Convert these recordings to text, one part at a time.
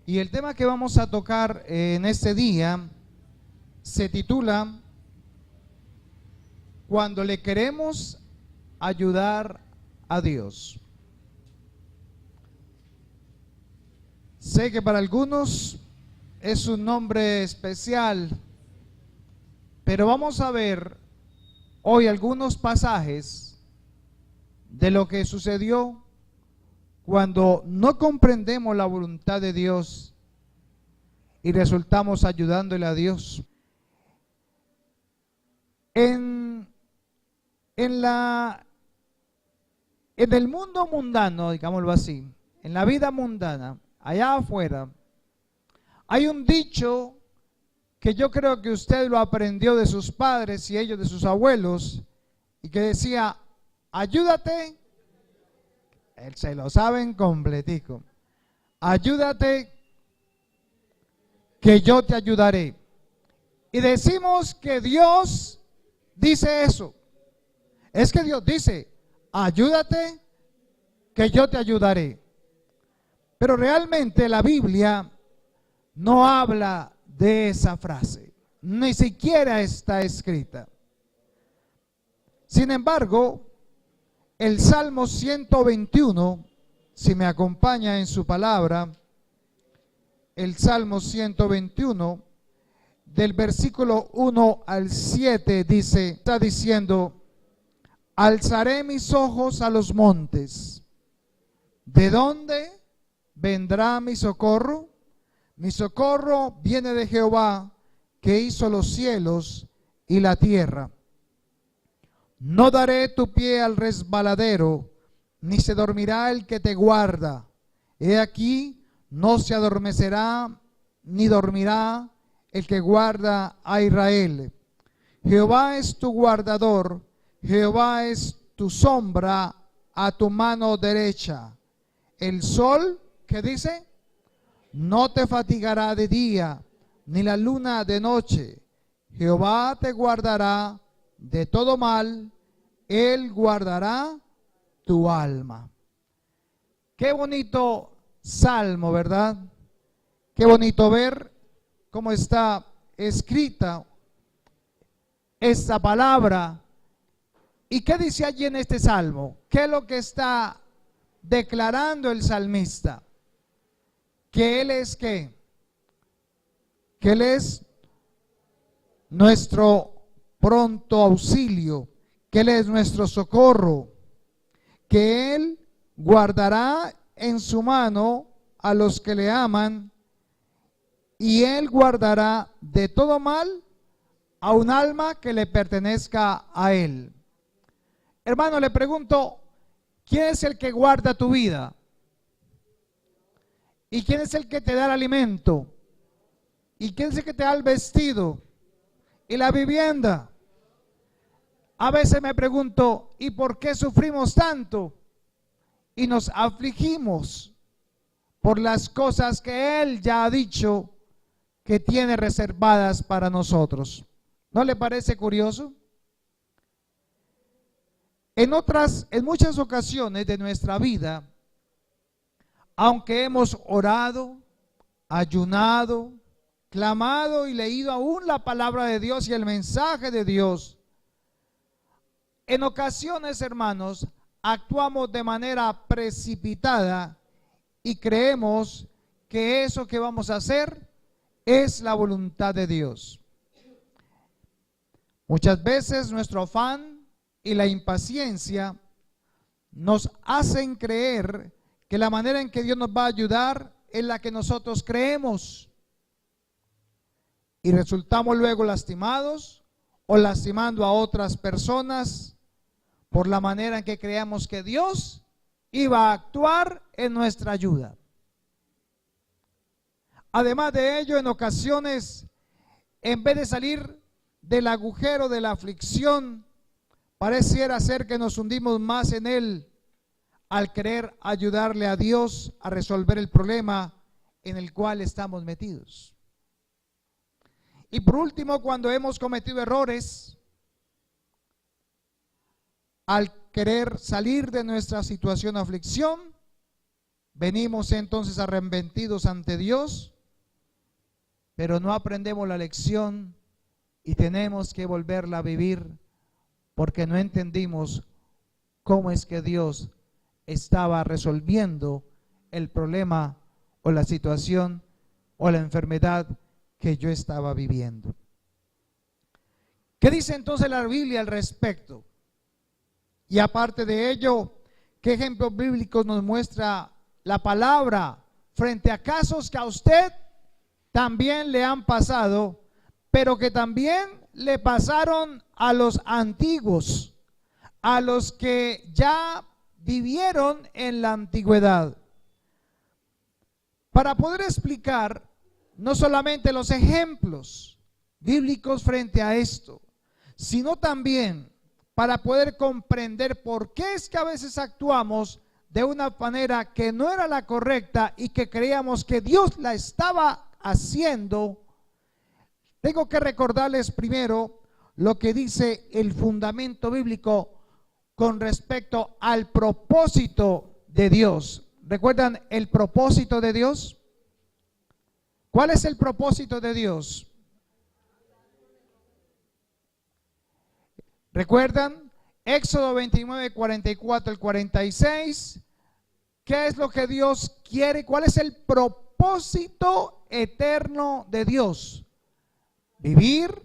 Y el tema que vamos a tocar en este día se titula Cuando le queremos ayudar a Dios. Sé que para algunos es un nombre especial, pero vamos a ver hoy algunos pasajes de lo que sucedió cuando no comprendemos la voluntad de Dios y resultamos ayudándole a Dios. En el mundo mundano, digámoslo así, en la vida mundana, allá afuera, hay un dicho que yo creo que usted lo aprendió de sus padres y ellos de sus abuelos, y que decía, ayúdate, se lo saben completico, ayúdate que yo te ayudaré. Y decimos que Dios dice eso, es que Dios dice, ayúdate que yo te ayudaré. Pero realmente la Biblia no habla de esa frase, ni siquiera está escrita. Sin embargo, el Salmo 121, si me acompaña en su palabra, el Salmo 121, del versículo 1 al 7 dice, está diciendo, alzaré mis ojos a los montes. ¿De dónde vendrá mi socorro? Mi socorro viene de Jehová, que hizo los cielos y la tierra. No daré tu pie al resbaladero, ni se dormirá el que te guarda. He aquí, no se adormecerá, ni dormirá el que guarda a Israel. Jehová es tu guardador, Jehová es tu sombra a tu mano derecha. El sol, ¿qué dice? No te fatigará de día, ni la luna de noche. Jehová te guardará de todo mal, Él guardará tu alma. Qué bonito salmo, ¿verdad? Qué bonito ver cómo está escrita esta palabra. ¿Y qué dice allí en este salmo? ¿Qué es lo que está declarando el salmista? Que Él es ¿qué? Que Él es nuestro pronto auxilio, que Él es nuestro socorro, que Él guardará en su mano a los que le aman, y Él guardará de todo mal a un alma que le pertenezca a Él. Hermano, le pregunto, ¿quién es el que guarda tu vida? ¿Y quién es el que te da el alimento? ¿Y quién es el que te da el vestido y la vivienda? A veces me pregunto, ¿y por qué sufrimos tanto? Y nos afligimos por las cosas que Él ya ha dicho que tiene reservadas para nosotros. ¿No le parece curioso? En muchas ocasiones de nuestra vida, aunque hemos orado, ayunado, clamado y leído aún la palabra de Dios y el mensaje de Dios, en ocasiones, hermanos, actuamos de manera precipitada y creemos que eso que vamos a hacer es la voluntad de Dios. Muchas veces nuestro afán y la impaciencia nos hacen creer que la manera en que Dios nos va a ayudar es la que nosotros creemos, y resultamos luego lastimados o lastimando a otras personas por la manera en que creamos que Dios iba a actuar en nuestra ayuda. Además de ello, en ocasiones, en vez de salir del agujero de la aflicción, pareciera ser que nos hundimos más en él al querer ayudarle a Dios a resolver el problema en el cual estamos metidos. Y por último, cuando hemos cometido errores, al querer salir de nuestra situación de aflicción, venimos entonces arrepentidos ante Dios, pero no aprendemos la lección y tenemos que volverla a vivir porque no entendimos cómo es que Dios estaba resolviendo el problema o la situación o la enfermedad que yo estaba viviendo. ¿Qué dice entonces la Biblia al respecto? Y aparte de ello, ¿qué ejemplos bíblicos nos muestra la palabra frente a casos que a usted también le han pasado, pero que también le pasaron a los antiguos, a los que ya vivieron en la antigüedad? Para poder explicar no solamente los ejemplos bíblicos frente a esto, sino también para poder comprender por qué es que a veces actuamos de una manera que no era la correcta y que creíamos que Dios la estaba haciendo. Tengo que recordarles primero lo que dice el fundamento bíblico con respecto al propósito de Dios. ¿Recuerdan el propósito de Dios? ¿Cuál es el propósito de Dios? ¿Recuerdan? Éxodo 29, 44 al 46. ¿Qué es lo que Dios quiere? ¿Cuál es el propósito eterno de Dios? Vivir,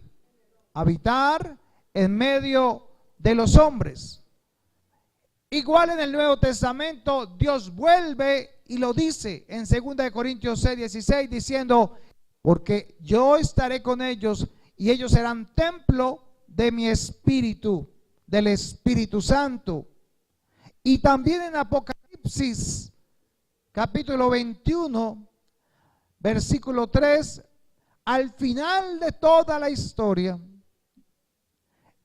habitar en medio de los hombres. Igual en el Nuevo Testamento, Dios vuelve y lo dice en 2 Corintios 6, 16, diciendo: porque yo estaré con ellos y ellos serán templo de mi espíritu, del Espíritu Santo. Y también en Apocalipsis, capítulo 21, versículo 3, al final de toda la historia,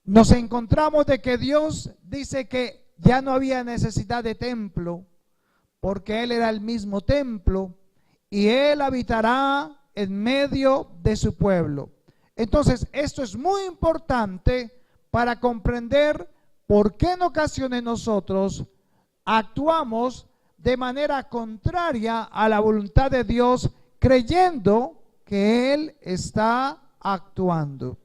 nos encontramos de que Dios dice que ya no había necesidad de templo, porque Él era el mismo templo y Él habitará en medio de su pueblo. Entonces, esto es muy importante para comprender por qué en ocasiones nosotros actuamos de manera contraria a la voluntad de Dios, creyendo que Él está actuando.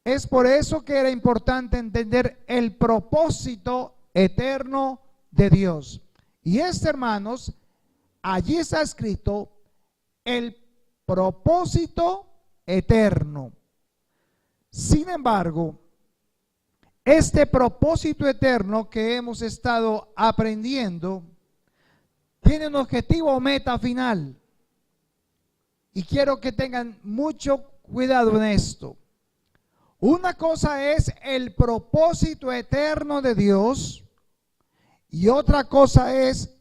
Es por eso que era importante entender el propósito eterno de Dios. Y hermanos, allí está escrito el propósito eterno. Sin embargo, este propósito eterno que hemos estado aprendiendo tiene un objetivo o meta final. Y quiero que tengan mucho cuidado en esto. Una cosa es el propósito eterno de Dios y otra cosa es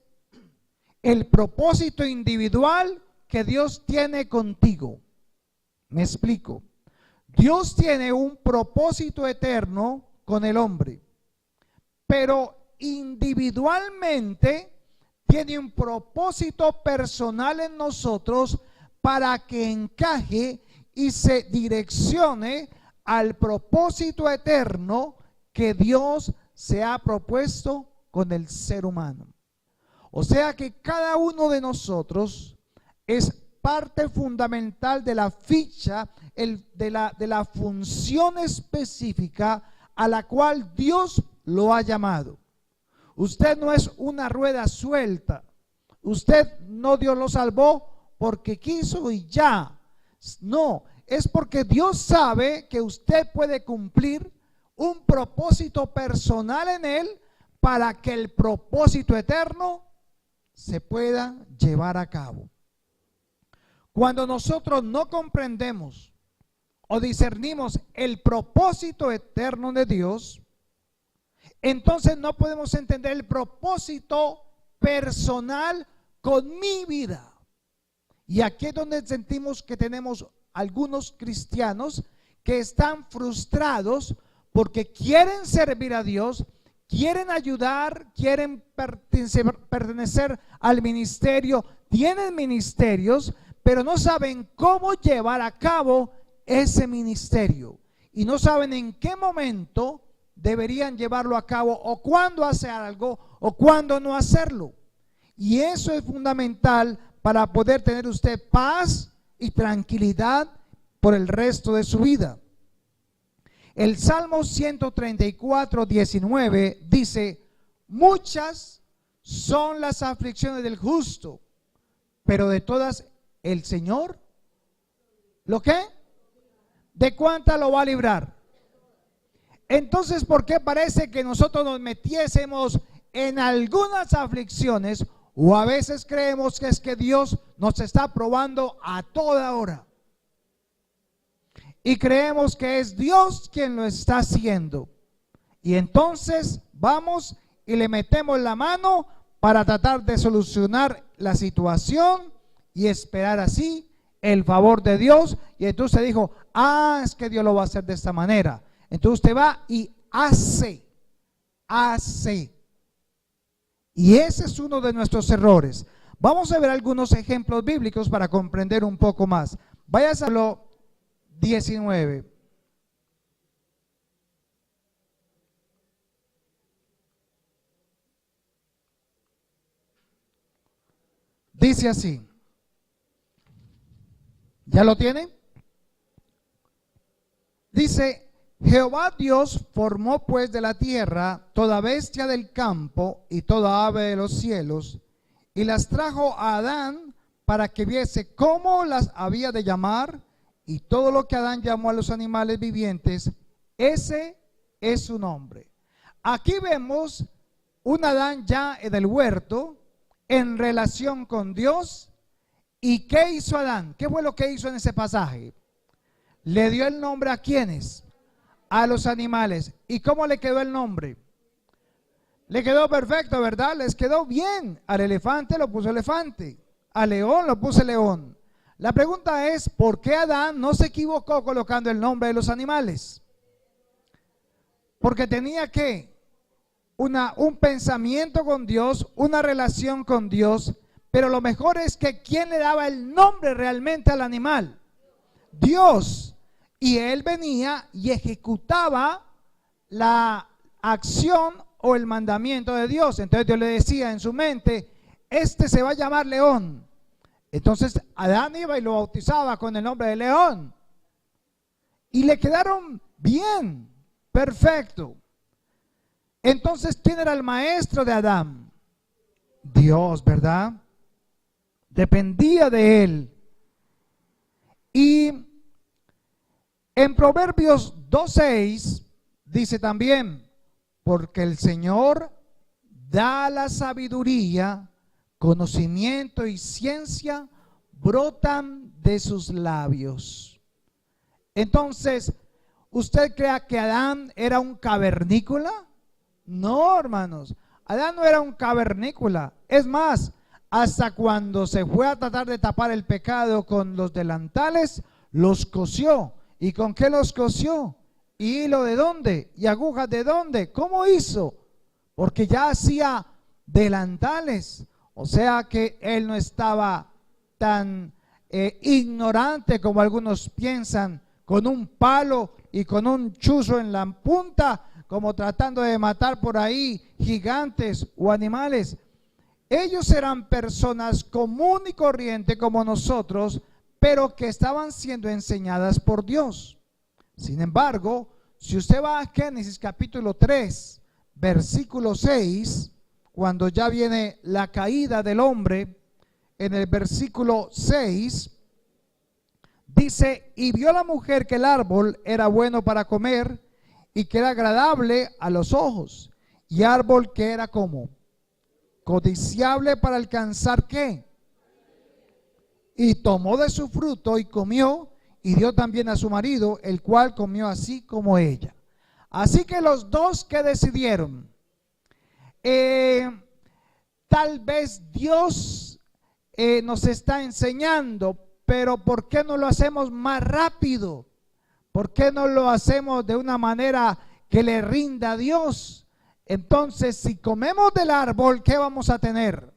el propósito individual que Dios tiene contigo. Me explico. Dios tiene un propósito eterno con el hombre, pero individualmente tiene un propósito personal en nosotros para que encaje y se direccione al propósito eterno que Dios se ha propuesto con el ser humano. O sea que cada uno de nosotros es parte fundamental de la ficha, de la función específica a la cual Dios lo ha llamado. Usted no es una rueda suelta. Usted no, Dios lo salvó porque quiso y ya. No, es porque Dios sabe que usted puede cumplir un propósito personal en Él para que el propósito eterno se pueda llevar a cabo. Cuando nosotros no comprendemos o discernimos el propósito eterno de Dios, entonces no podemos entender el propósito personal con mi vida. Y aquí es donde sentimos que tenemos algunos cristianos que están frustrados porque quieren servir a Dios, quieren ayudar, quieren pertenecer al ministerio, tienen ministerios, pero no saben cómo llevar a cabo ese ministerio y no saben en qué momento deberían llevarlo a cabo o cuándo hacer algo o cuándo no hacerlo. Y eso es fundamental para poder tener usted paz y tranquilidad por el resto de su vida. El Salmo 134, 19 dice: muchas son las aflicciones del justo, pero de todas el Señor, ¿lo qué? ¿De cuántas lo va a librar? Entonces, ¿por qué parece que nosotros nos metiésemos en algunas aflicciones, o a veces creemos que es que Dios nos está probando a toda hora? Y creemos que es Dios quien lo está haciendo. Y entonces vamos y le metemos la mano para tratar de solucionar la situación y esperar así el favor de Dios. Y entonces dijo: ah, es que Dios lo va a hacer de esta manera. Entonces usted va y hace. Y ese es uno de nuestros errores. Vamos a ver algunos ejemplos bíblicos para comprender un poco más. Vaya a Salmo 19. Dice así. ¿Ya lo tiene? Dice: Jehová Dios formó pues de la tierra toda bestia del campo y toda ave de los cielos, y las trajo a Adán para que viese cómo las había de llamar. Y todo lo que Adán llamó a los animales vivientes, ese es su nombre. Aquí vemos un Adán ya en el huerto, en relación con Dios. ¿Y qué hizo Adán? ¿Qué fue lo que hizo en ese pasaje? Le dio el nombre ¿a quiénes? A los animales. ¿Y cómo le quedó el nombre? Le quedó perfecto, ¿verdad? Les quedó bien. Al elefante lo puso elefante, al león lo puso león. La pregunta es: ¿por qué Adán no se equivocó colocando el nombre de los animales? Porque tenía que un pensamiento con Dios, una relación con Dios. Pero lo mejor es que ¿quién le daba el nombre realmente al animal? Dios. Y él venía y ejecutaba la acción o el mandamiento de Dios. Entonces Dios le decía en su mente: este se va a llamar León. Entonces Adán iba y lo bautizaba con el nombre de León. Y le quedaron bien, perfecto. Entonces, ¿quién era el maestro de Adán? Dios, ¿verdad? Dependía de él. Y en Proverbios 2:6 dice también: porque el Señor da la sabiduría, conocimiento y ciencia brotan de sus labios. Entonces, ¿usted cree que Adán era un cavernícola? No, hermanos, Adán no era un cavernícola. Es más, hasta cuando se fue a tratar de tapar el pecado con los delantales, los cosió. ¿Y con qué los cosió? ¿Hilo de dónde? ¿Y agujas de dónde? ¿Cómo hizo? Porque ya hacía delantales. O sea que él no estaba tan ignorante como algunos piensan, con un palo y con un chuzo en la punta, como tratando de matar por ahí gigantes o animales. Ellos eran personas común y corriente como nosotros, pero que estaban siendo enseñadas por Dios. Sin embargo, si usted va a Génesis capítulo 3, versículo 6, cuando ya viene la caída del hombre, en el versículo 6, dice: y vio la mujer que el árbol era bueno para comer y que era agradable a los ojos, y árbol que era como codiciable para alcanzar ¿qué? Y tomó de su fruto y comió, y dio también a su marido, el cual comió así como ella. Así que los dos que decidieron, tal vez Dios nos está enseñando, pero ¿por qué no lo hacemos más rápido? ¿Por qué no lo hacemos de una manera que le rinda a Dios? Entonces, si comemos del árbol, ¿qué vamos a tener?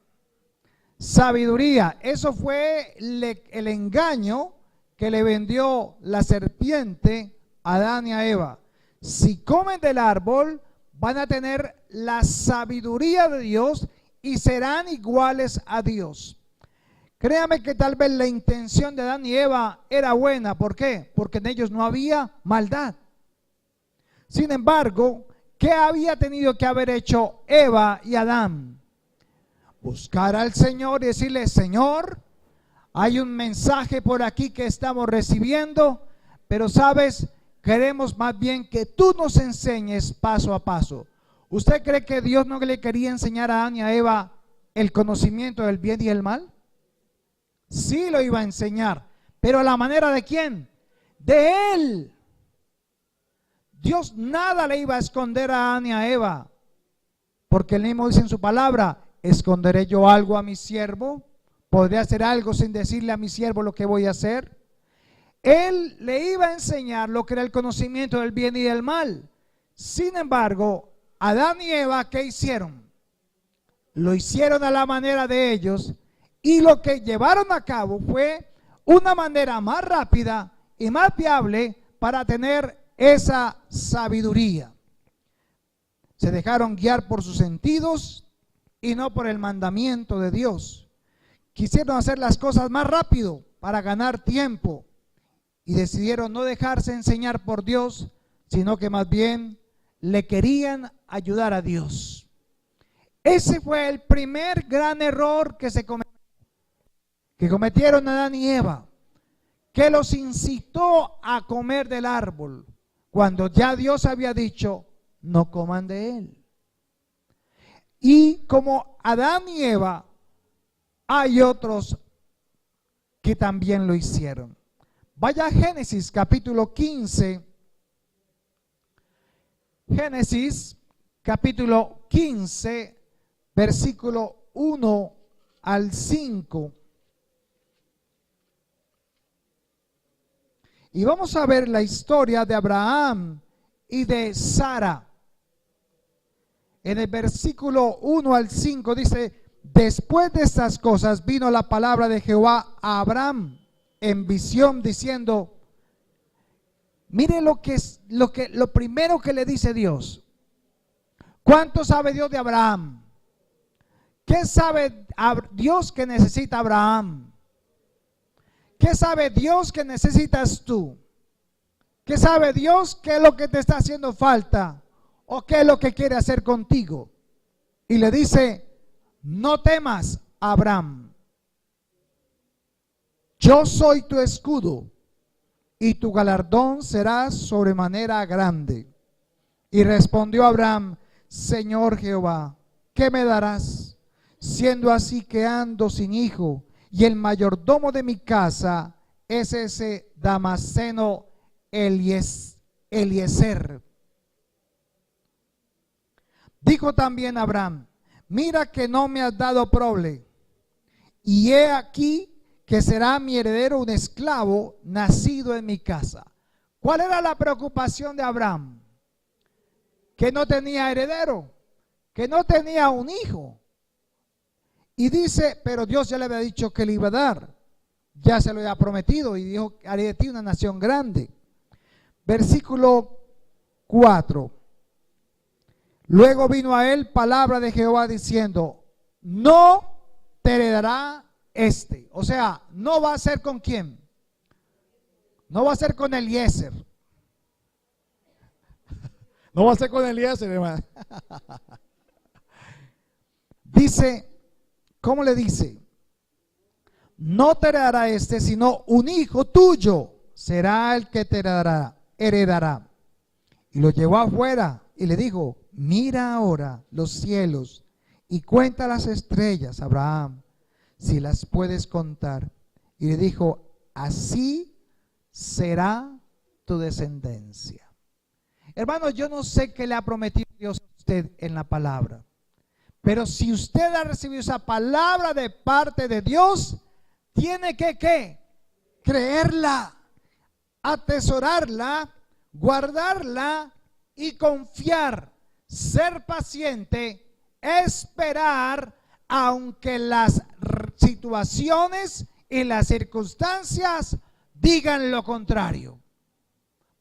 Sabiduría. Eso fue el engaño que le vendió la serpiente a Adán y a Eva. Si comen del árbol, van a tener la sabiduría de Dios y serán iguales a Dios. Créame que tal vez la intención de Adán y Eva era buena. ¿Por qué? Porque en ellos no había maldad. Sin embargo, ¿qué había tenido que haber hecho Eva y Adán? Buscar al Señor y decirle: Señor, hay un mensaje por aquí que estamos recibiendo, pero sabes, queremos más bien que tú nos enseñes paso a paso. ¿Usted cree que Dios no le quería enseñar a Adán y a Eva el conocimiento del bien y el mal? Sí lo iba a enseñar, pero a la manera ¿de quién? De Él. Dios nada le iba a esconder a Adán y a Eva, porque Él mismo dice en su palabra: ¿esconderé yo algo a mi siervo? ¿Podré hacer algo sin decirle a mi siervo lo que voy a hacer? Él le iba a enseñar lo que era el conocimiento del bien y del mal. Sin embargo, Adán y Eva, ¿qué hicieron? Lo hicieron a la manera de ellos, y lo que llevaron a cabo fue una manera más rápida y más viable para tener esa sabiduría. Se dejaron guiar por sus sentidos y no por el mandamiento de Dios. Quisieron hacer las cosas más rápido para ganar tiempo y decidieron no dejarse enseñar por Dios, sino que más bien le querían ayudar a Dios. Ese fue el primer gran error que cometieron Adán y Eva, que los incitó a comer del árbol, cuando ya Dios había dicho: no coman de él. Y como Adán y Eva, hay otros que también lo hicieron. Vaya a Génesis capítulo 15. Génesis capítulo 15, versículo 1 al 5. Y vamos a ver la historia de Abraham y de Sara. En el versículo 1 al 5 dice: después de estas cosas vino la palabra de Jehová a Abraham en visión diciendo, mire lo primero que le dice Dios. ¿Cuánto sabe Dios de Abraham? ¿Qué sabe Dios que necesita Abraham? ¿Qué sabe Dios que necesitas tú? ¿Qué sabe Dios qué es lo que te está haciendo falta? ¿O qué es lo que quiere hacer contigo? Y le dice: no temas, Abraham. Yo soy tu escudo y tu galardón será sobremanera grande. Y respondió Abraham: Señor Jehová, ¿qué me darás? Siendo así que ando sin hijo, y el mayordomo de mi casa es ese Damaseno Eliezer. Dijo también Abraham: mira que no me has dado prole, y he aquí que será mi heredero un esclavo nacido en mi casa. ¿Cuál era la preocupación de Abraham? Que no tenía heredero, que no tenía un hijo. Y dice, pero Dios ya le había dicho que le iba a dar, ya se lo había prometido y dijo: haré de ti una nación grande. Versículo 4. Luego vino a él palabra de Jehová diciendo: no te heredará este. O sea, no va a ser con quién. No va a ser con Eliezer. No va a ser con Eliezer, hermano. Dice, ¿cómo le dice? No te heredará este, sino un hijo tuyo será el que te heredará. Y lo llevó afuera y le dijo: mira ahora los cielos y cuenta las estrellas, Abraham, si las puedes contar. Y le dijo: así será tu descendencia. Hermano, yo no sé qué le ha prometido Dios a usted en la palabra, pero si usted ha recibido esa palabra de parte de Dios, tiene que ¿qué? Creerla, atesorarla, guardarla y confiar, ser paciente, esperar, aunque las situaciones y las circunstancias digan lo contrario.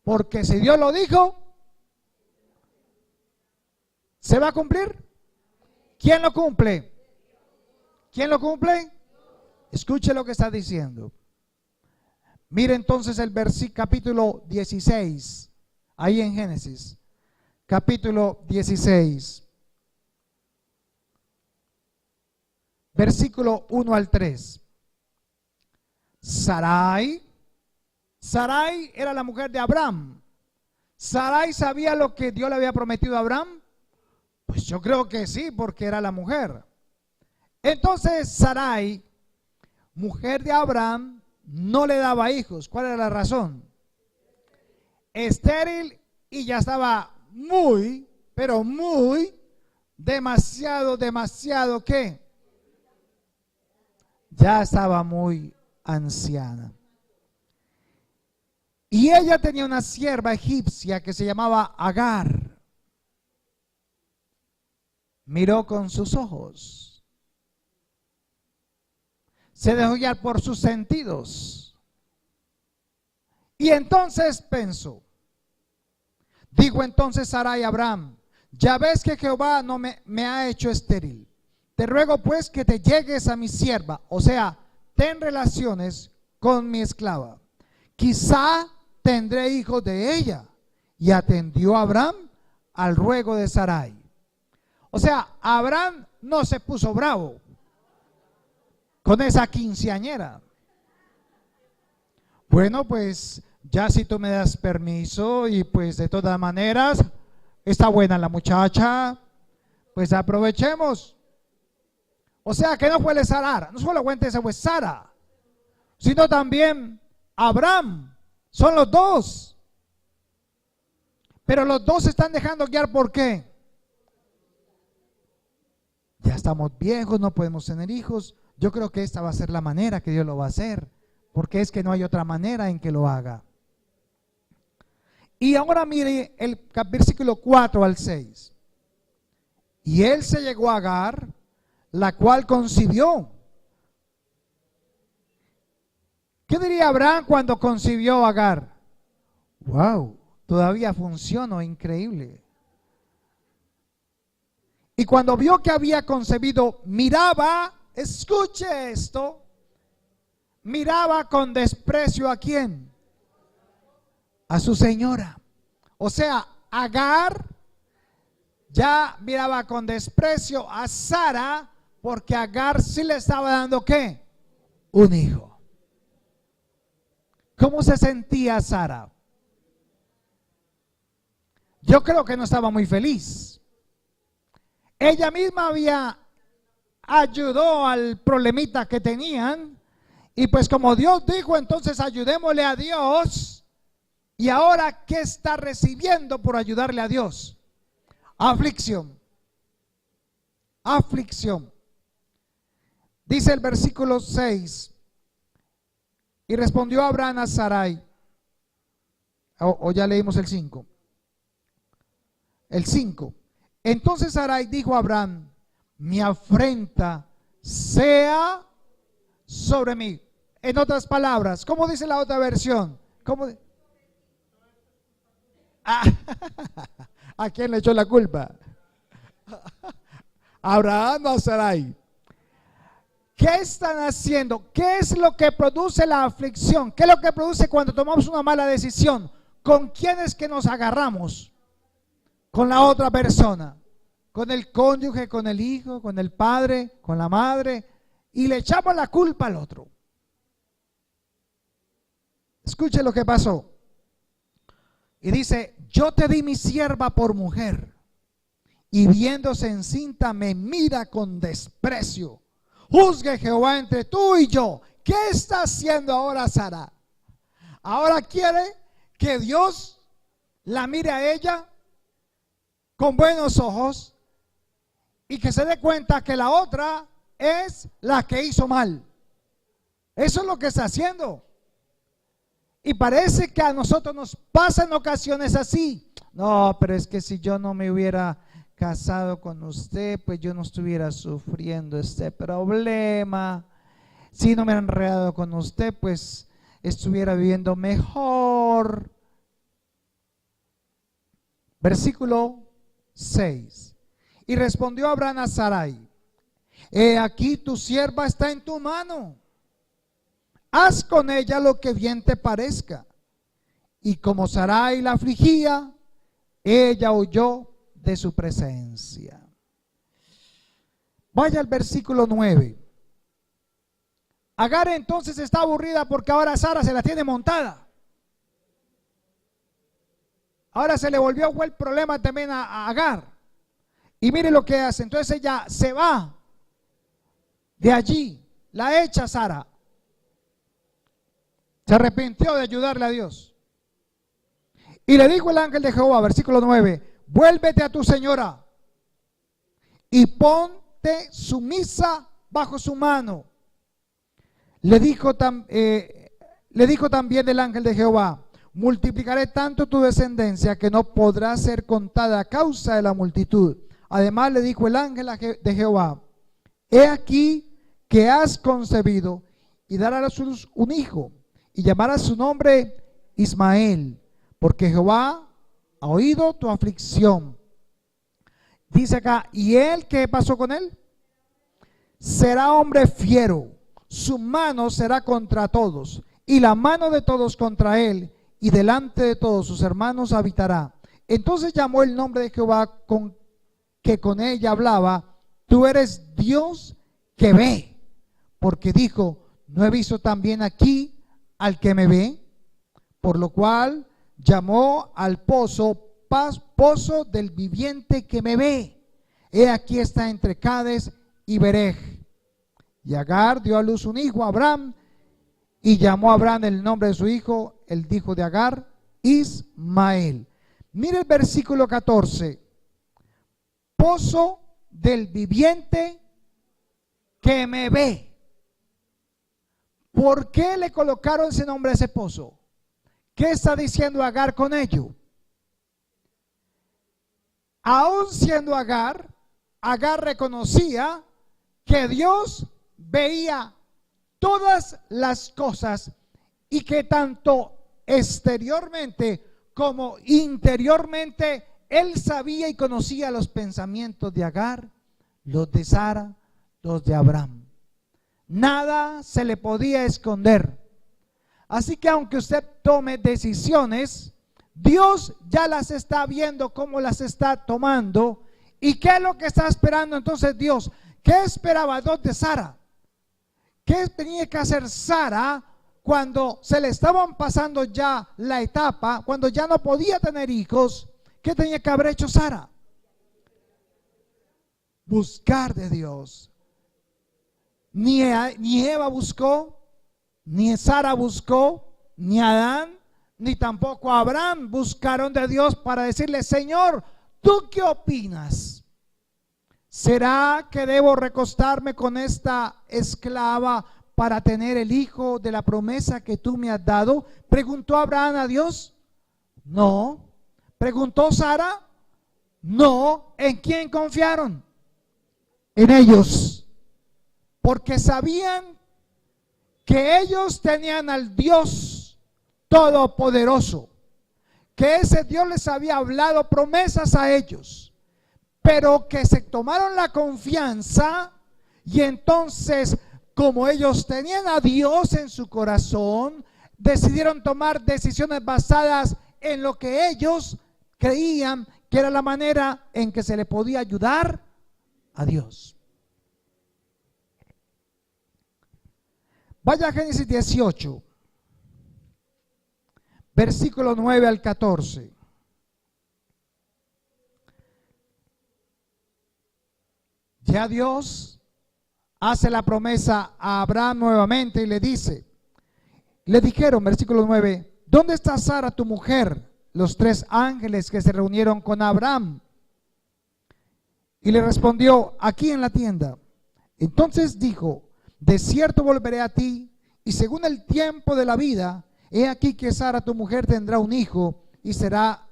Porque si Dios lo dijo, ¿se va a cumplir? ¿Quién lo cumple? ¿Quién lo cumple? Escuche lo que está diciendo. Mire entonces el capítulo 16, ahí en Génesis, capítulo 16, versículo 1 al 3. Sarai era la mujer de Abraham. ¿Sarai sabía lo que Dios le había prometido a Abraham? Pues yo creo que sí, porque era la mujer. Entonces Sarai, mujer de Abraham, no le daba hijos. ¿Cuál era la razón? Estéril, y ya estaba muy, pero muy, demasiado, ¿qué? Ya estaba muy anciana. Y ella tenía una sierva egipcia que se llamaba Agar. Miró con sus ojos. Se dejó guiar por sus sentidos. Y entonces pensó. Dijo entonces Sarai a Abraham: ya ves que Jehová no me ha hecho estéril. Te ruego pues que te llegues a mi sierva, o sea, ten relaciones con mi esclava. Quizá tendré hijos de ella. Y atendió Abraham al ruego de Sarai. O sea, Abraham no se puso bravo con esa quinceañera. Bueno, pues ya si tú me das permiso, y pues de todas maneras está buena la muchacha, pues aprovechemos. O sea que no fue Sara, no solamente se fue Sara, sino también Abraham. Son los dos. Pero los dos se están dejando guiar. ¿Por qué? Ya estamos viejos, no podemos tener hijos. Yo creo que esta va a ser la manera que Dios lo va a hacer, porque es que no hay otra manera en que lo haga. Y ahora mire el versículo 4 al 6. Y él se llegó a Agar, la cual concibió. ¿Qué diría Abraham cuando concibió a Agar? Wow, todavía funciona, increíble. Y cuando vio que había concebido, miraba, escuche esto, miraba con desprecio ¿a quién? A su señora. O sea, Agar ya miraba con desprecio a Sara, porque Agar sí le estaba dando ¿qué? Un hijo. ¿Cómo se sentía Sara? Yo creo que no estaba muy feliz. Ella misma ayudó al problemita que tenían, y pues como Dios dijo, entonces ayudémosle a Dios. Y ahora, ¿qué está recibiendo por ayudarle a Dios? Aflicción. Aflicción. Dice el versículo 6. Y respondió Abraham a Sarai. O ya leímos el 5. El 5. Entonces Sarai dijo a Abraham: mi afrenta sea sobre mí. En otras palabras, ¿cómo dice la otra versión? ¿Cómo? ¿A quién le echó la culpa? Abraham o Sarai. ¿Qué están haciendo? ¿Qué es lo que produce la aflicción? ¿Qué es lo que produce cuando tomamos una mala decisión? ¿Con quién es que nos agarramos? Con la otra persona, con el cónyuge, con el hijo, con el padre, con la madre, y le echamos la culpa al otro. Escuche lo que pasó. Y dice: yo te di mi sierva por mujer, y viéndose encinta me mira con desprecio. Juzgue Jehová entre tú y yo. ¿Qué está haciendo ahora Sara? Ahora quiere que Dios la mire a ella con buenos ojos y que se dé cuenta que la otra es la que hizo mal. Eso es lo que está haciendo. Y parece que a nosotros nos pasa en ocasiones así. No, pero es que si yo no me hubiera casado con usted, pues yo no estuviera sufriendo este problema. Si no me hubiera enredado con usted, pues estuviera viviendo mejor. Versículo 6. Y respondió Abraham a Sarai: He aquí tu sierva está en tu mano. Haz con ella lo que bien te parezca. Y como Sarai la afligía, ella huyó de su presencia. Vaya al versículo 9. Agar entonces está aburrida porque ahora Sara se la tiene montada. Ahora se le volvió el problema también a Agar. Y mire lo que hace. Entonces ella se va de allí. La echa Sara. Se arrepintió de ayudarle a Dios. Y le dijo el ángel de Jehová, versículo 9, vuélvete a tu señora y ponte sumisa bajo su mano. Le dijo también el ángel de Jehová, multiplicaré tanto tu descendencia que no podrá ser contada a causa de la multitud. Además le dijo el ángel de Jehová, he aquí que has concebido y darás a luz un hijo y llamarás su nombre Ismael, porque Jehová ha oído tu aflicción. Dice acá, ¿y él qué pasó con él? Será hombre fiero, su mano será contra todos, y la mano de todos contra él, y delante de todos sus hermanos habitará. Entonces llamó el nombre de Jehová que con ella hablaba, tú eres Dios que ve, porque dijo, ¿no he visto también aquí al que me ve? Por lo cual llamó al pozo pozo del viviente que me ve. He aquí está entre Cades y Berej. Y Agar dio a luz un hijo, Abraham, y llamó a Abraham el nombre de su hijo, el hijo de Agar, Ismael. Mire el versículo 14. Pozo del viviente que me ve. ¿Por qué le colocaron ese nombre a ese pozo? ¿Qué está diciendo Agar con ello? Aún siendo Agar, Agar reconocía que Dios veía todas las cosas y que tanto exteriormente como interiormente él sabía y conocía los pensamientos de Agar, los de Sara, los de Abraham. Nada se le podía esconder. Así que aunque usted tome decisiones, Dios ya las está viendo cómo las está tomando. ¿Y qué es lo que está esperando entonces Dios? ¿Qué esperaba Dios de Sara? ¿Qué tenía que hacer Sara cuando se le estaban pasando ya la etapa, cuando ya no podía tener hijos? ¿Qué tenía que haber hecho Sara? Buscar de Dios. Ni Eva buscó, ni Sara buscó, ni Adán, ni tampoco Abraham buscaron de Dios para decirle, Señor, ¿tú qué opinas? ¿Será que debo recostarme con esta esclava para tener el hijo de la promesa que tú me has dado? ¿Preguntó Abraham a Dios? No. ¿Preguntó Sara? No. ¿En quién confiaron? En ellos. Porque sabían que ellos tenían al Dios Todopoderoso, que ese Dios les había hablado promesas a ellos, pero que se tomaron la confianza y entonces, como ellos tenían a Dios en su corazón, decidieron tomar decisiones basadas en lo que ellos creían que era la manera en que se le podía ayudar a Dios. Vaya a Génesis 18, versículo 9 al 14. Ya Dios hace la promesa a Abraham nuevamente y le dijeron, versículo 9, ¿dónde está Sara tu mujer? Los tres ángeles que se reunieron con Abraham. Y le respondió, aquí en la tienda. Entonces dijo, de cierto volveré a ti, y según el tiempo de la vida, he aquí que Sara tu mujer tendrá un hijo, y Sara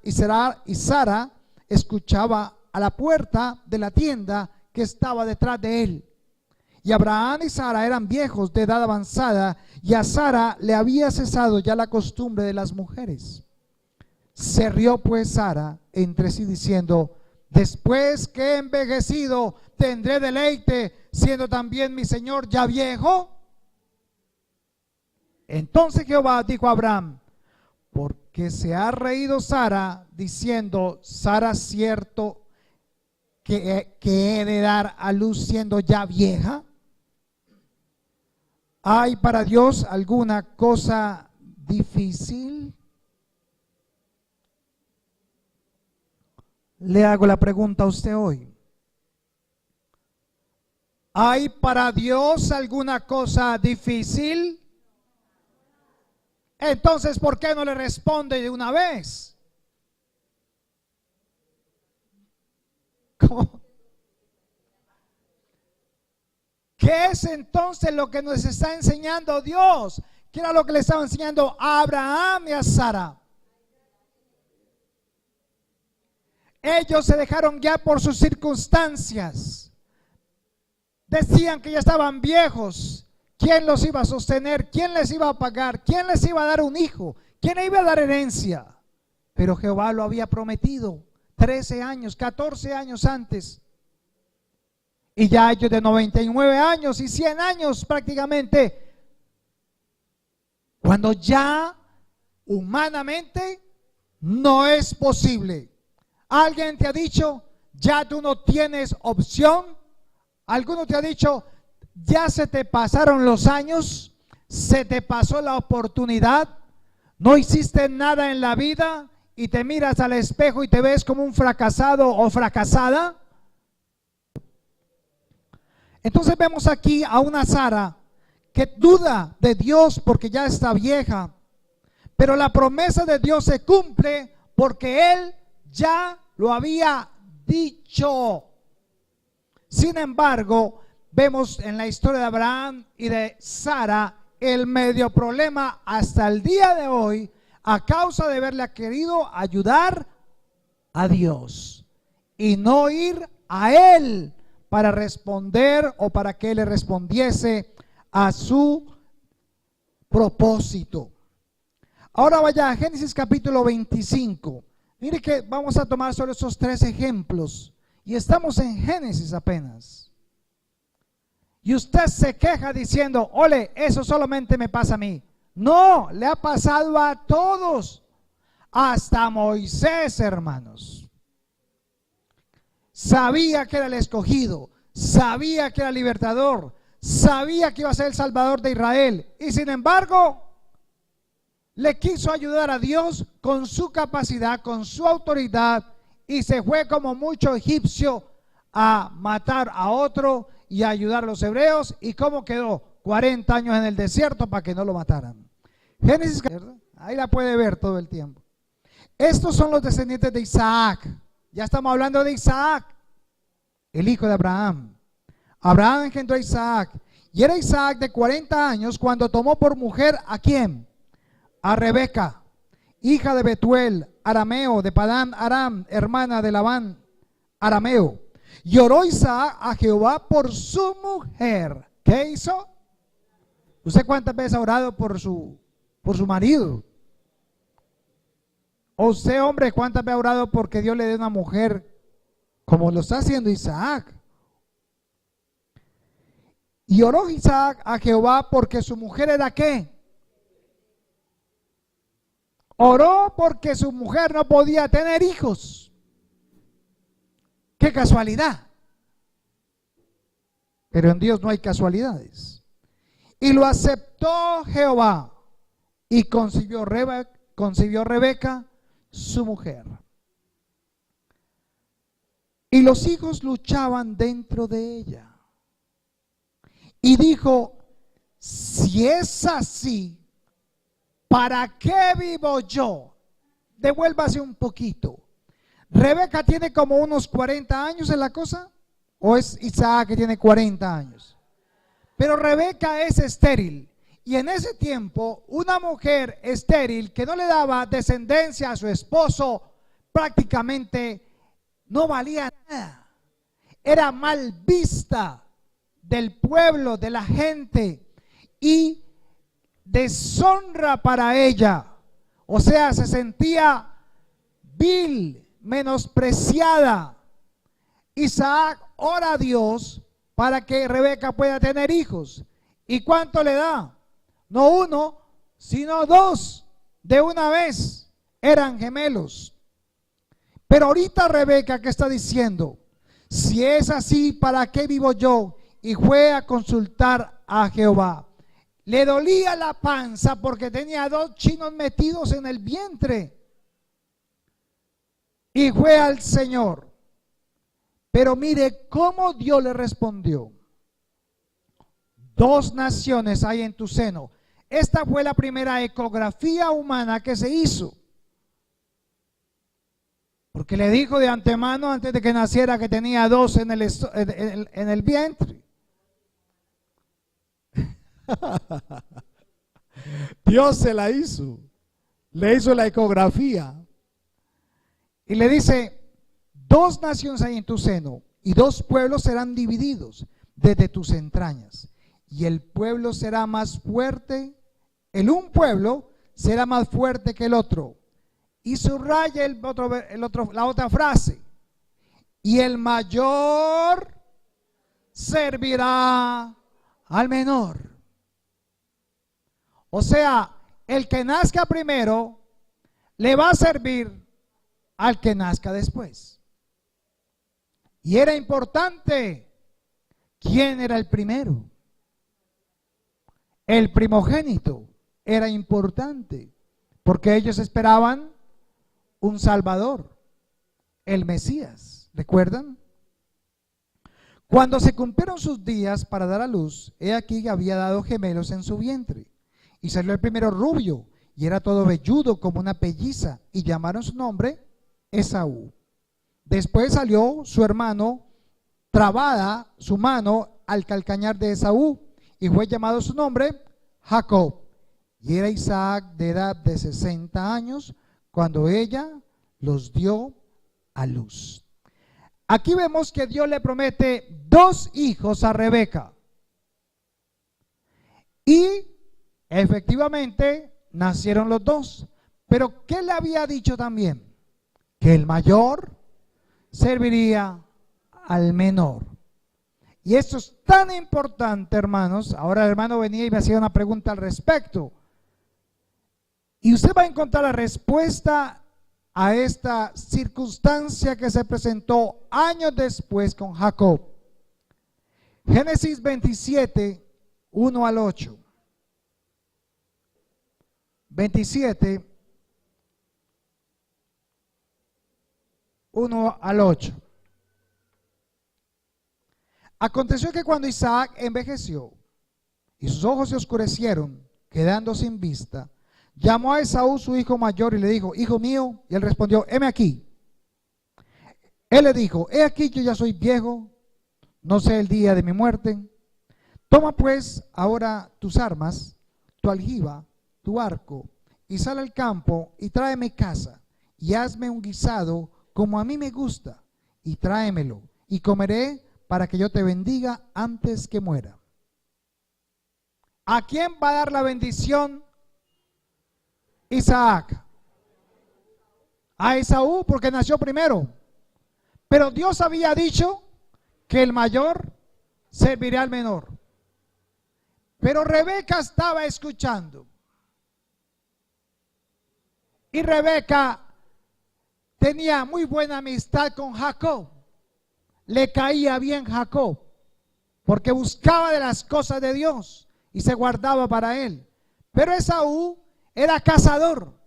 escuchaba a la puerta de la tienda que estaba detrás de él. Y Abraham y Sara eran viejos de edad avanzada, y a Sara le había cesado ya la costumbre de las mujeres. Se rió pues Sara entre sí diciendo, Después que he envejecido, tendré deleite, siendo también mi Señor ya viejo. Entonces Jehová dijo a Abraham: porque se ha reído Sara, diciendo, Sara cierto que he de dar a luz siendo ya vieja. ¿Hay para Dios alguna cosa difícil? Le hago la pregunta a usted hoy. ¿Hay para Dios alguna cosa difícil? Entonces, ¿por qué no le responde de una vez? ¿Cómo? ¿Qué es entonces lo que nos está enseñando Dios? ¿Qué era lo que le estaba enseñando a Abraham y a Sara? Ellos se dejaron guiar por sus circunstancias. Decían que ya estaban viejos. ¿Quién los iba a sostener? ¿Quién les iba a pagar? ¿Quién les iba a dar un hijo? ¿Quién le iba a dar herencia? Pero Jehová lo había prometido 13 años, 14 años antes. Y ya ellos de 99 años y 100 años prácticamente, cuando ya humanamente no es posible. ¿Alguien te ha dicho, ya tú no tienes opción? ¿Alguno te ha dicho, ya se te pasaron los años, se te pasó la oportunidad, no hiciste nada en la vida y te miras al espejo y te ves como un fracasado o fracasada? Entonces vemos aquí a una Sara que duda de Dios porque ya está vieja, pero la promesa de Dios se cumple porque Él ya lo había dicho. Sin embargo, vemos en la historia de Abraham y de Sara el medio problema hasta el día de hoy a causa de haberle querido ayudar a Dios y no ir a Él para responder o para que Él le respondiese a su propósito. Ahora vaya a Génesis capítulo 25. Mire que vamos a tomar solo esos 3 ejemplos y estamos en Génesis apenas. Y usted se queja diciendo, ole, eso solamente me pasa a mí. No, le ha pasado a todos, hasta Moisés, hermanos. Sabía que era el escogido, sabía que era el libertador, sabía que iba a ser el salvador de Israel. Y sin embargo, le quiso ayudar a Dios con su capacidad, con su autoridad, y se fue como mucho egipcio a matar a otro y a ayudar a los hebreos. ¿Y cómo quedó? 40 años en el desierto para que no lo mataran. Génesis, ahí la puede ver todo el tiempo. Estos son los descendientes de Isaac. Ya estamos hablando de Isaac, el hijo de Abraham. Abraham engendró a Isaac, y era Isaac de 40 años cuando tomó por mujer ¿a quién? A Rebeca, hija de Betuel, arameo, de Padán Aram, hermana de Labán, arameo. Y oró Isaac a Jehová por su mujer. ¿Qué hizo? ¿Usted cuántas veces ha orado por su marido? ¿O usted, hombre, cuántas veces ha orado porque Dios le dé una mujer como lo está haciendo Isaac? Y oró Isaac a Jehová porque su mujer era ¿qué? Oró porque su mujer no podía tener hijos. ¡Qué casualidad! Pero en Dios no hay casualidades. Y lo aceptó Jehová y concibió Rebeca, su mujer. Y los hijos luchaban dentro de ella. Y dijo, si es así, ¿para qué vivo yo? Devuélvase un poquito. ¿Rebeca tiene como unos 40 años en la cosa? ¿O es Isaac que tiene 40 años? Pero Rebeca es estéril. Y en ese tiempo, una mujer estéril que no le daba descendencia a su esposo, prácticamente no valía nada. Era mal vista del pueblo, de la gente, y deshonra para ella. O sea, se sentía vil, menospreciada, Isaac ora a Dios para que Rebeca pueda tener hijos. ¿Y cuánto le da? No uno, sino dos de una vez. Eran gemelos. Pero ahorita Rebeca, ¿qué está diciendo? Si es así, ¿para qué vivo yo? Y fue a consultar a Jehová. Le dolía la panza porque tenía dos chinos metidos en el vientre. Y fue al Señor. Pero mire cómo Dios le respondió. Dos naciones hay en tu seno. Esta fue la primera ecografía humana que se hizo. Porque le dijo de antemano, antes de que naciera, que tenía dos en el vientre. Dios se la hizo. Le hizo la ecografía. Y le dice, dos naciones hay en tu seno, y dos pueblos serán divididos desde tus entrañas. Y el pueblo será más fuerte, un pueblo será más fuerte que el otro. Y subraya la otra frase. Y el mayor servirá al menor. O sea, el que nazca primero le va a servir al que nazca después. Y era importante quién era el primero. El primogénito era importante porque ellos esperaban un Salvador, el Mesías. ¿Recuerdan? Cuando se cumplieron sus días para dar a luz, he aquí que había dado gemelos en su vientre. Y salió el primero rubio, y era todo velludo como una pelliza, y llamaron su nombre Esaú. Después salió su hermano, trabada su mano al calcañar de Esaú, y fue llamado su nombre Jacob. Y era Isaac de edad de 60 años, cuando ella los dio a luz. Aquí vemos que Dios le promete dos hijos a Rebeca. Y efectivamente nacieron los dos. Pero ¿qué le había dicho también? Que el mayor serviría al menor. Y esto es tan importante, hermanos. Ahora el hermano venía y me hacía una pregunta al respecto. Y usted va a encontrar la respuesta a esta circunstancia que se presentó años después con Jacob. Génesis 27, 1 al 8. 27, 1 al 8. Aconteció que cuando Isaac envejeció y sus ojos se oscurecieron, quedando sin vista, llamó a Esaú su hijo mayor y le dijo, hijo mío, y él respondió, heme aquí. Él le dijo, he aquí yo ya soy viejo, no sé el día de mi muerte. Toma pues ahora tus armas, tu aljiba, tu arco, y sal al campo y tráeme casa, y hazme un guisado como a mí me gusta, y tráemelo, y comeré para que yo te bendiga antes que muera. ¿A quién va a dar la bendición Isaac? A Esaú, porque nació primero. Pero Dios había dicho que el mayor serviría al menor. Pero Rebeca estaba escuchando. Y Rebeca tenía muy buena amistad con Jacob. Le caía bien Jacob, porque buscaba de las cosas de Dios y se guardaba para él. Pero Esaú era cazador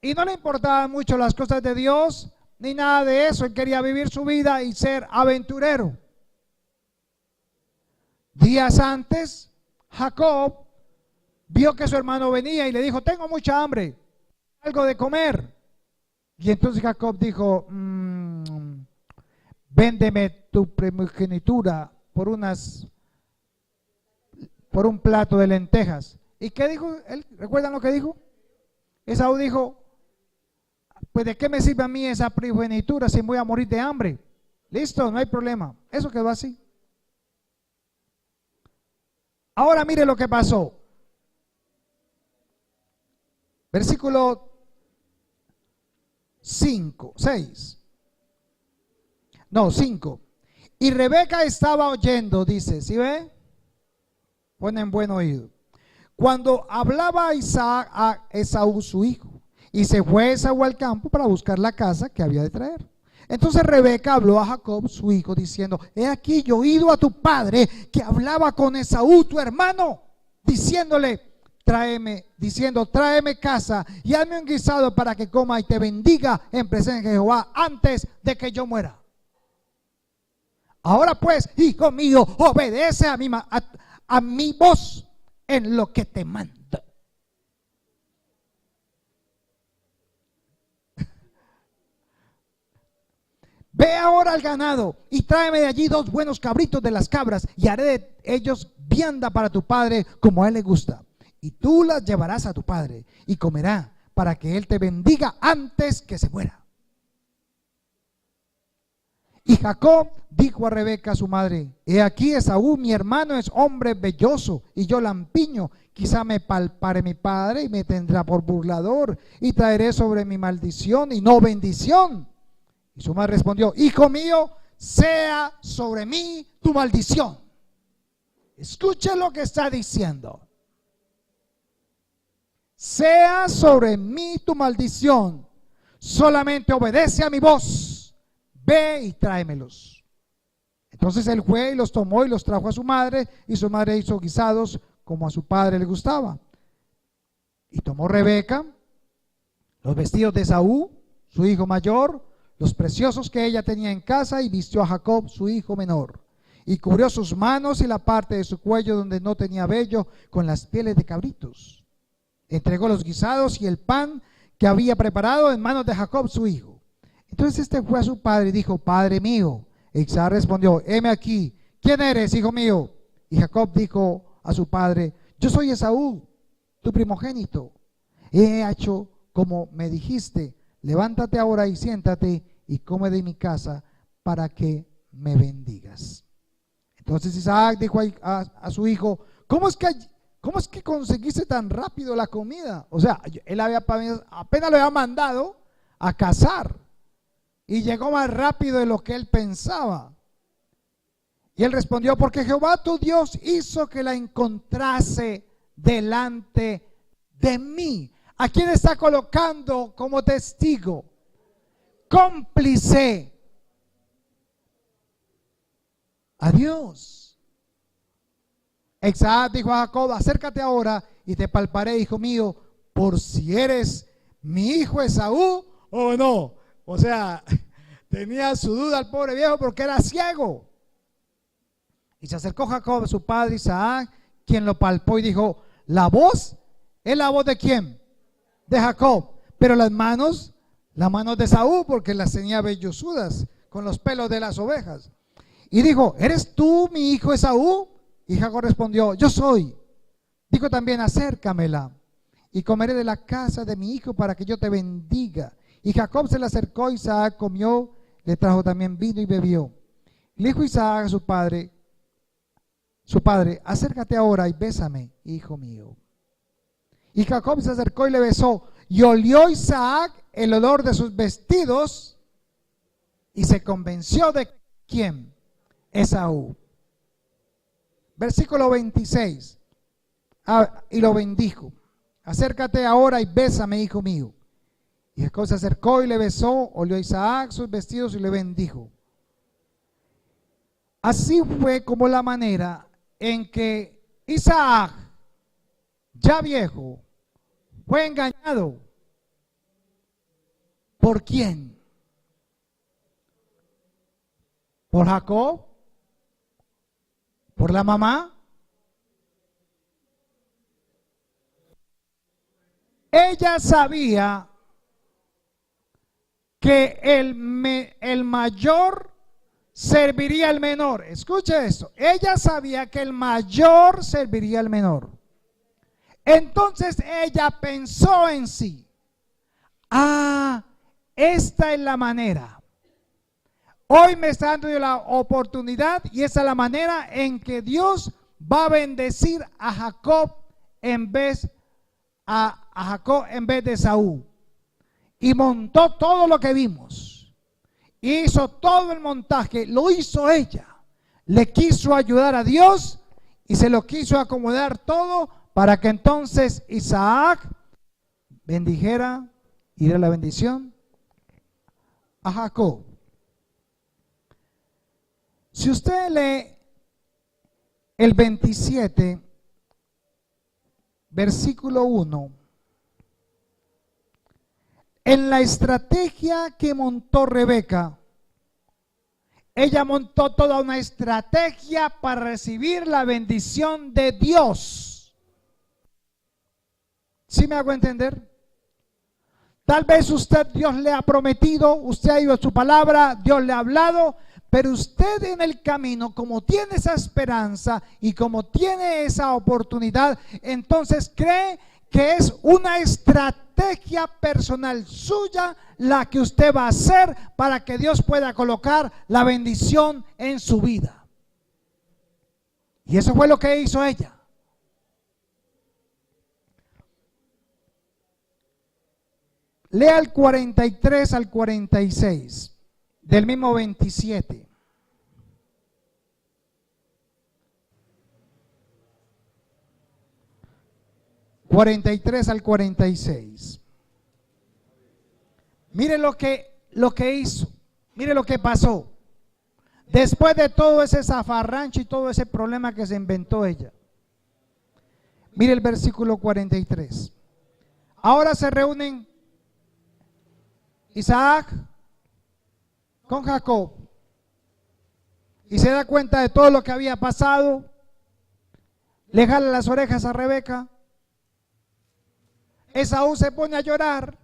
y no le importaban mucho las cosas de Dios ni nada de eso. Él quería vivir su vida y ser aventurero. Días antes, Jacob vio que su hermano venía y le dijo, tengo mucha hambre, algo de comer. Y entonces Jacob dijo, véndeme tu primogenitura por un plato de lentejas. ¿Y qué dijo él? ¿Recuerdan lo que dijo? Esaú dijo, pues de qué me sirve a mí esa primogenitura si voy a morir de hambre. Listo, no hay problema. Eso quedó así. Ahora mire lo que pasó. Versículo 5. Y Rebeca estaba oyendo, dice, ¿sí ve? Ponen buen oído. Cuando hablaba Isaac a Esaú su hijo, y se fue Esaú al campo para buscar la casa que había de traer. Entonces Rebeca habló a Jacob su hijo diciendo: he aquí yo he oído a tu padre que hablaba con Esaú tu hermano, diciéndole, tráeme casa y hazme un guisado para que coma y te bendiga en presencia de Jehová antes de que yo muera. Ahora pues, hijo mío, obedece a mi voz en lo que te mando. Ve ahora al ganado y tráeme de allí 2 buenos cabritos de las cabras y haré de ellos vianda para tu padre como a él le gusta. Y tú las llevarás a tu padre y comerá para que él te bendiga antes que se muera. Y Jacob dijo a Rebeca su madre: he aquí Esaú mi hermano es hombre velloso y yo lampiño. Quizá me palpare mi padre y me tendrá por burlador y traeré sobre mi maldición y no bendición. Y su madre respondió: hijo mío, sea sobre mí tu maldición. Escuche lo que está diciendo. Sea sobre mí tu maldición, solamente obedece a mi voz, ve y tráemelos. Entonces él fue y los tomó y los trajo a su madre, y su madre hizo guisados como a su padre le gustaba. Y tomó Rebeca los vestidos de Esaú, su hijo mayor, los preciosos que ella tenía en casa, y vistió a Jacob su hijo menor, y cubrió sus manos y la parte de su cuello donde no tenía vello con las pieles de cabritos. Entregó los guisados y el pan que había preparado en manos de Jacob su hijo. Entonces este fue a su padre y dijo: padre mío. E Isaac respondió: heme aquí, ¿quién eres, hijo mío? Y Jacob dijo a su padre: yo soy Esaú, tu primogénito. He hecho como me dijiste, levántate ahora y siéntate y come de mi casa para que me bendigas. Entonces Isaac dijo a su hijo: ¿Cómo es que conseguiste tan rápido la comida? O sea, él apenas lo había mandado a cazar y llegó más rápido de lo que él pensaba. Y él respondió: porque Jehová tu Dios hizo que la encontrase delante de mí. ¿A quién está colocando como testigo? Cómplice. A Dios. Isaac dijo a Jacob: acércate ahora y te palparé, hijo mío, por si eres mi hijo Esaú o no. O sea, tenía su duda el pobre viejo porque era ciego. Y se acercó Jacob a su padre Isaac, quien lo palpó y dijo: la voz es la voz de ¿quién? De Jacob, pero las manos de Esaú, porque las tenía vellosudas con los pelos de las ovejas. Y dijo: ¿eres tú mi hijo Esaú? Y Jacob respondió: yo soy. Dijo también: acércamela y comeré de la casa de mi hijo para que yo te bendiga. Y Jacob se le acercó, Isaac comió, le trajo también vino y bebió. Le dijo Isaac a su padre, acércate ahora y bésame, hijo mío. Y Jacob se acercó y le besó, y olió Isaac el olor de sus vestidos y se convenció de ¿quién? Esaú. Versículo 26. Y lo bendijo: acércate ahora y bésame, hijo mío. Y Jacob se acercó y le besó, olió Isaac sus vestidos y le bendijo. Así fue como la manera en que Isaac, ya viejo, fue engañado. ¿Por quién? ¿Por Jacob? ¿Por la mamá? Ella sabía que el mayor serviría al menor. Escuche esto. Ella sabía que el mayor serviría al menor. Entonces ella pensó en sí: esta es la manera. Hoy me está dando la oportunidad y esa es la manera en que Dios va a bendecir a Jacob en vez de Esaú. Y montó todo lo que vimos. hizo todo el montaje, lo hizo ella. Le quiso ayudar a Dios y se lo quiso acomodar todo para que entonces Isaac bendijera y diera la bendición a Jacob. Si usted lee el 27, versículo 1, en la estrategia que montó Rebeca, ella montó toda una estrategia para recibir la bendición de Dios. ¿Sí me hago entender? Tal vez Dios le ha prometido, usted ha ido a su palabra, Dios le ha hablado, pero usted en el camino, como tiene esa esperanza y como tiene esa oportunidad, entonces cree que es una estrategia personal suya la que usted va a hacer para que Dios pueda colocar la bendición en su vida. Y eso fue lo que hizo ella. Lea el 43 al 46 del mismo 27. ...43 al 46... Mire lo que hizo. Mire lo que pasó. Después de todo ese zafarrancho y todo ese problema que se inventó ella. Mire el versículo 43. Ahora se reúnen Isaac con Jacob y se da cuenta de todo lo que había pasado. Le jala las orejas a Rebeca. Esaú se pone a llorar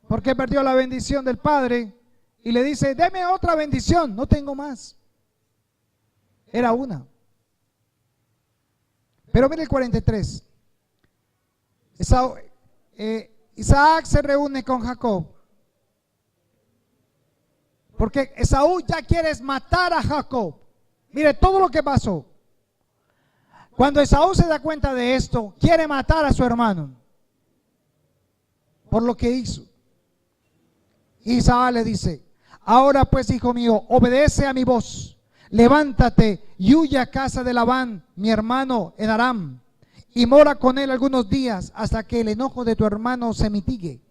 porque perdió la bendición del padre y le dice: deme otra bendición, no tengo más. Era una. Pero mire el 43. Isaac se reúne con Jacob porque Esaú ya quiere matar a Jacob. Mire todo lo que pasó. Cuando Esaú se da cuenta de esto, quiere matar a su hermano por lo que hizo. Isaac le dice: ahora pues, hijo mío, obedece a mi voz, levántate y huye a casa de Labán, mi hermano, en Aram, y mora con él algunos días hasta que el enojo de tu hermano se mitigue.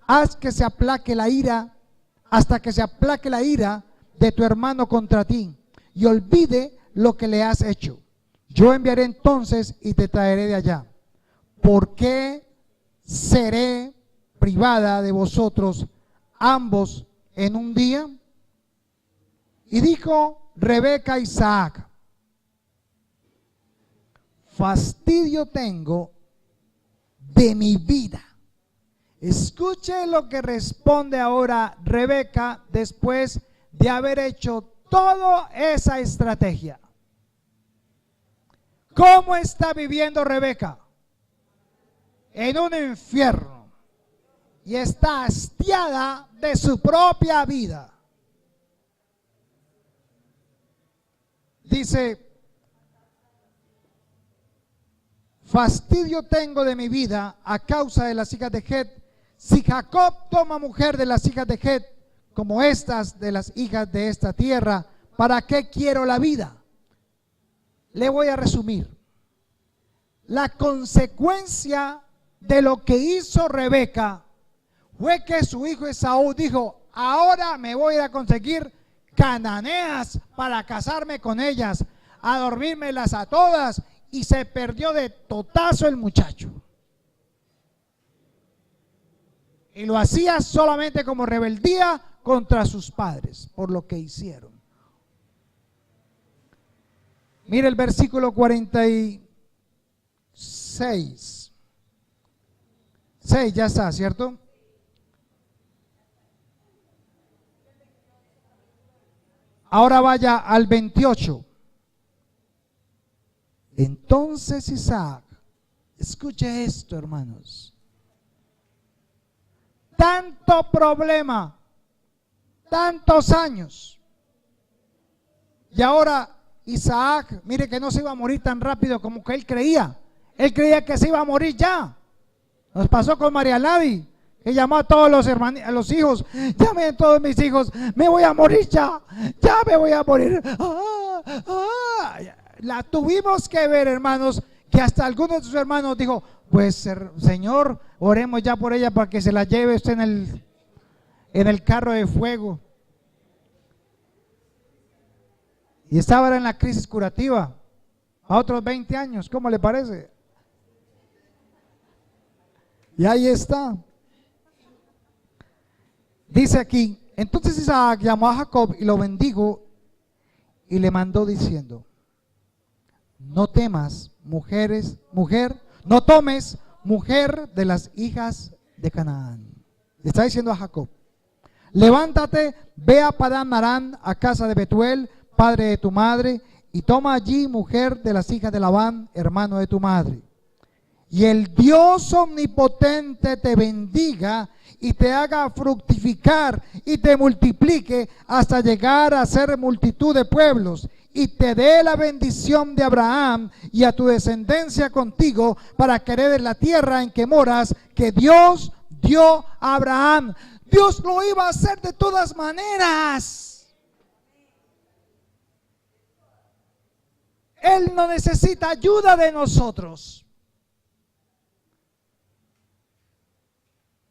Haz que se aplaque la ira, hasta que se aplaque la ira de tu hermano contra ti, y olvide lo que le has hecho. Yo enviaré entonces y te traeré de allá. ¿Por qué seré privada de vosotros ambos en un día? Y dijo Rebeca a Isaac: fastidio tengo de mi vida. Escuche lo que responde ahora Rebeca después de haber hecho toda esa estrategia. ¿Cómo está viviendo Rebeca? En un infierno. Y está hastiada de su propia vida. Dice: fastidio tengo de mi vida a causa de las hijas de Het. Si Jacob toma mujer de las hijas de Het, como estas de las hijas de esta tierra, ¿para qué quiero la vida? Le voy a resumir. La consecuencia de lo que hizo Rebeca fue que su hijo Esaú dijo: ahora me voy a ir a conseguir cananeas para casarme con ellas, a dormírmelas a todas, y se perdió de totazo el muchacho. Y lo hacía solamente como rebeldía contra sus padres, por lo que hicieron. Mire el versículo 46. 6 ya está, ¿cierto? Ahora vaya al 28. Entonces Isaac, escuche esto, hermanos. Tanto problema, tantos años. Y ahora Isaac, mire que no se iba a morir tan rápido como que él creía. Él creía que se iba a morir ya. Nos pasó con María Lavi, que llamó a todos los hermanos, a los hijos. Llamen todos mis hijos, me voy a morir ya me voy a morir. La tuvimos que ver, hermanos, que hasta algunos de sus hermanos dijo, pues Señor, oremos ya por ella para que se la lleve usted en el carro de fuego. Y estaba en la crisis curativa a otros 20 años, ¿cómo le parece? Y ahí está. Dice aquí, entonces Isaac llamó a Jacob y lo bendijo y le mandó diciendo, no temas, no tomes mujer de las hijas de Canaán. Le está diciendo a Jacob, levántate, ve a Padán Aram, a casa de Betuel, padre de tu madre, y toma allí mujer de las hijas de Labán, hermano de tu madre. Y el Dios omnipotente te bendiga y te haga fructificar y te multiplique hasta llegar a ser multitud de pueblos, y te dé la bendición de Abraham y a tu descendencia contigo, para que heredes la tierra en que moras, que Dios dio a Abraham. Dios lo iba a hacer de todas maneras. Él no necesita ayuda de nosotros.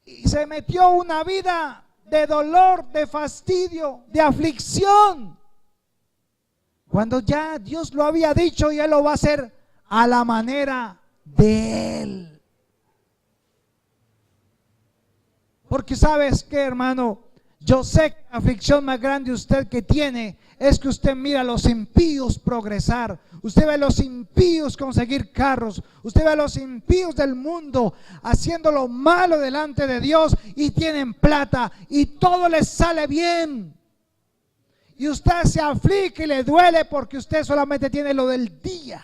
Y se metió una vida de dolor, de fastidio, de aflicción, cuando ya Dios lo había dicho y Él lo va a hacer a la manera de Él. Porque ¿sabes qué, hermano? Yo sé que la aflicción más grande usted que tiene es que usted mira a los impíos progresar. Usted ve a los impíos conseguir carros. Usted ve a los impíos del mundo haciendo lo malo delante de Dios y tienen plata y todo les sale bien. Y usted se aflige y le duele porque usted solamente tiene lo del día.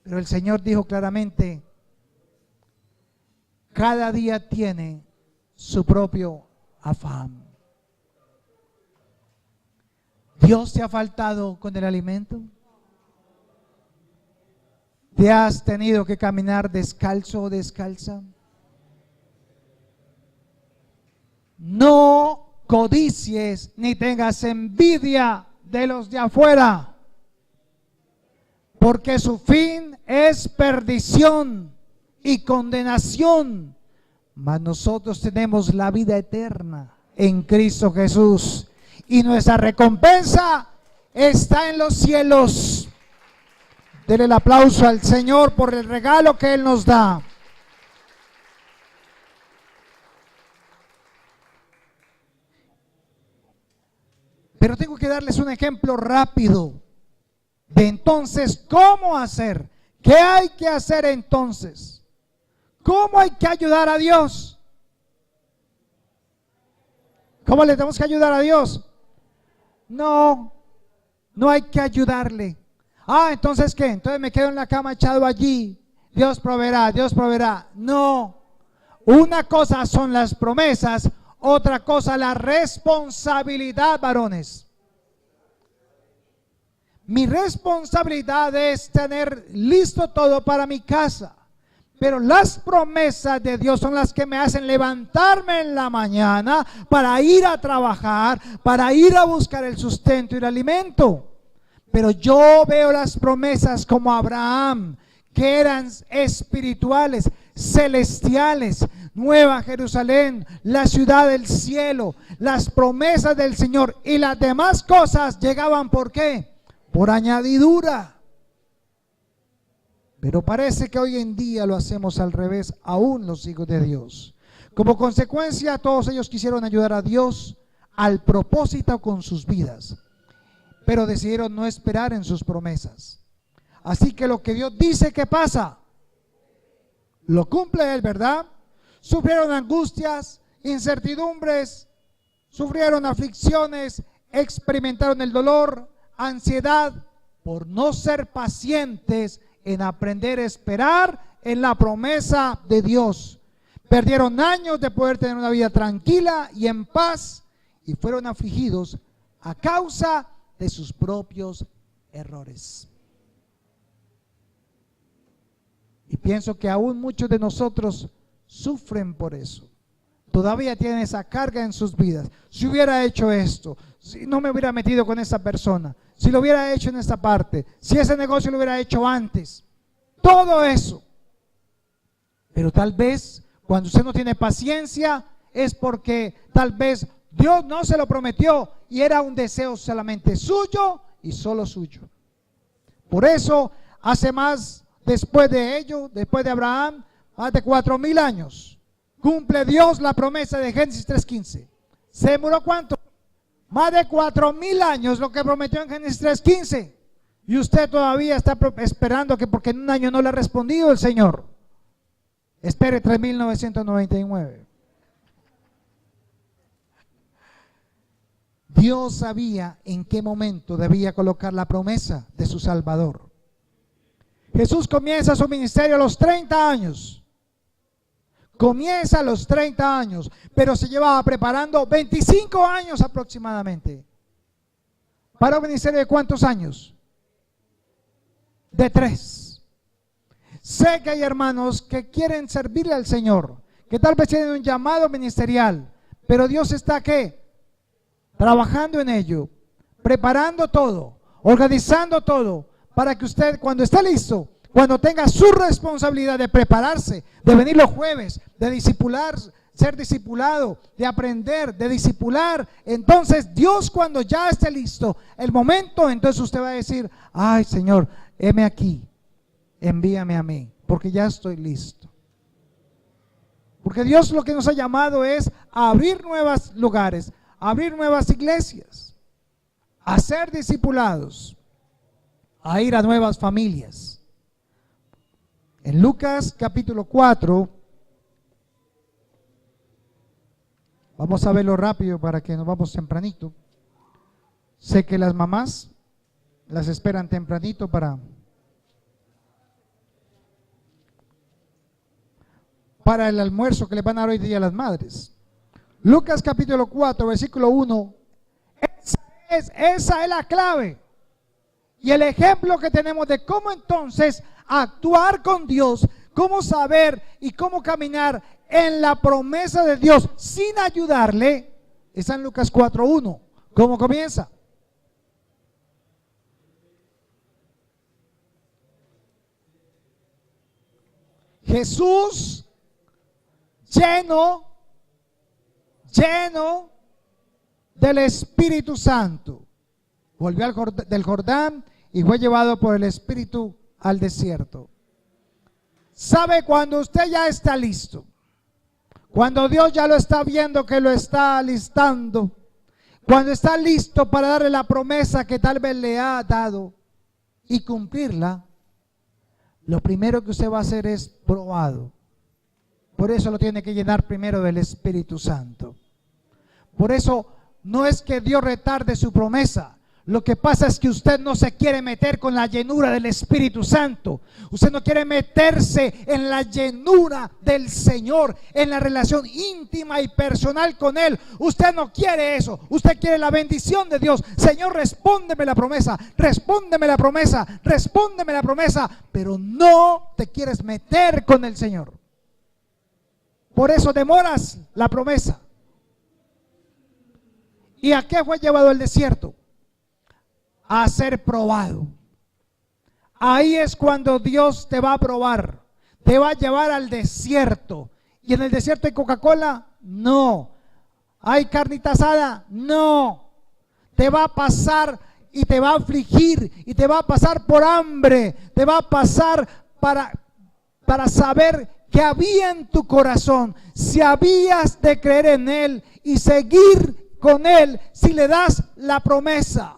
Pero el Señor dijo claramente, cada día tiene su propio afán. ¿Dios te ha faltado con el alimento? ¿Te has tenido que caminar descalzo o descalza? No codicies ni tengas envidia de los de afuera, porque su fin es perdición y condenación, mas nosotros tenemos la vida eterna en Cristo Jesús, y nuestra recompensa está en los cielos. Denle el aplauso al Señor por el regalo que Él nos da. Pero tengo que darles un ejemplo rápido de entonces cómo hacer. ¿Qué hay que hacer entonces? ¿Cómo hay que ayudar a Dios? ¿Cómo le tenemos que ayudar a Dios? No hay que ayudarle. Entonces ¿qué? Entonces me quedo en la cama echado allí. Dios proveerá, Dios proveerá. No. Una cosa son las promesas, otra cosa la responsabilidad, varones. Mi responsabilidad es tener listo todo para mi casa. Pero las promesas de Dios son las que me hacen levantarme en la mañana para ir a trabajar, para ir a buscar el sustento y el alimento. Pero yo veo las promesas como Abraham, que eran espirituales, celestiales, Nueva Jerusalén, la ciudad del cielo, las promesas del Señor, y las demás cosas llegaban, ¿por qué? Por añadidura. Pero parece que hoy en día lo hacemos al revés, aún los hijos de Dios. Como consecuencia, todos ellos quisieron ayudar a Dios al propósito con sus vidas, pero decidieron no esperar en sus promesas. Así que lo que Dios dice que pasa, lo cumple Él, ¿verdad? Sufrieron angustias, incertidumbres, sufrieron aflicciones, experimentaron el dolor, ansiedad, por no ser pacientes en aprender a esperar en la promesa de Dios. Perdieron años de poder tener una vida tranquila y en paz, y fueron afligidos a causa de sus propios errores. Y pienso que aún muchos de nosotros sufren por eso. Todavía tienen esa carga en sus vidas. Si hubiera hecho esto, si no me hubiera metido con esa persona, si lo hubiera hecho en esta parte, si ese negocio lo hubiera hecho antes, todo eso. Pero tal vez cuando usted no tiene paciencia es porque tal vez Dios no se lo prometió y era un deseo solamente suyo y solo suyo. Por eso hace más, después de ello, después de Abraham, más de 4,000 años, cumple Dios la promesa de Génesis 3:15. ¿Se demoró cuánto? Más de 4,000 años lo que prometió en Génesis 3:15. Y usted todavía está esperando que porque en un año no le ha respondido el Señor. Espere 3,999. Dios sabía en qué momento debía colocar la promesa de su Salvador. Jesús comienza su ministerio a los 30 años. Comienza a los 30 años, pero se llevaba preparando 25 años aproximadamente. ¿Para un ministerio de cuántos años? De 3. Sé que hay hermanos que quieren servirle al Señor, que tal vez tienen un llamado ministerial, pero Dios está ¿qué? Trabajando en ello, preparando todo, organizando todo, para que usted cuando esté listo, cuando tenga su responsabilidad de prepararse, de venir los jueves, de discipular, ser discipulado, de aprender, de discipular, entonces Dios cuando ya esté listo, el momento, entonces usted va a decir, ay Señor, heme aquí, envíame a mí, porque ya estoy listo. Porque Dios lo que nos ha llamado es a abrir nuevos lugares, a abrir nuevas iglesias, a ser discipulados, a ir a nuevas familias. En Lucas capítulo 4, vamos a verlo rápido para que nos vamos tempranito. Sé que las mamás las esperan tempranito para el almuerzo que le van a dar hoy día a las madres. Lucas capítulo 4, versículo 1. Esa es la clave y el ejemplo que tenemos de cómo entonces actuar con Dios, cómo saber y cómo caminar en la promesa de Dios sin ayudarle. Está en Lucas 4:1. ¿Cómo comienza? Jesús lleno del Espíritu Santo volvió del Jordán y fue llevado por el Espíritu al desierto. ¿Sabe cuando usted ya está listo? Cuando Dios ya lo está viendo que lo está alistando, cuando está listo para darle la promesa que tal vez le ha dado y cumplirla, lo primero que usted va a hacer es probado. Por eso lo tiene que llenar primero del Espíritu Santo. Por eso no es que Dios retarde su promesa. Lo que pasa es que usted no se quiere meter con la llenura del Espíritu Santo. Usted no quiere meterse en la llenura del Señor, en la relación íntima y personal con Él. Usted no quiere eso. Usted quiere la bendición de Dios. Señor, respóndeme la promesa, respóndeme la promesa, respóndeme la promesa. Pero no te quieres meter con el Señor. Por eso demoras la promesa. ¿Y a qué fue llevado el desierto? A ser probado. Ahí es cuando Dios te va a probar, te va a llevar al desierto. ¿Y en el desierto hay Coca-Cola? No. ¿Hay carnita asada? No. Te va a pasar y te va a afligir y te va a pasar por hambre, te va a pasar para saber qué había en tu corazón, si habías de creer en Él y seguir con Él si le das la promesa.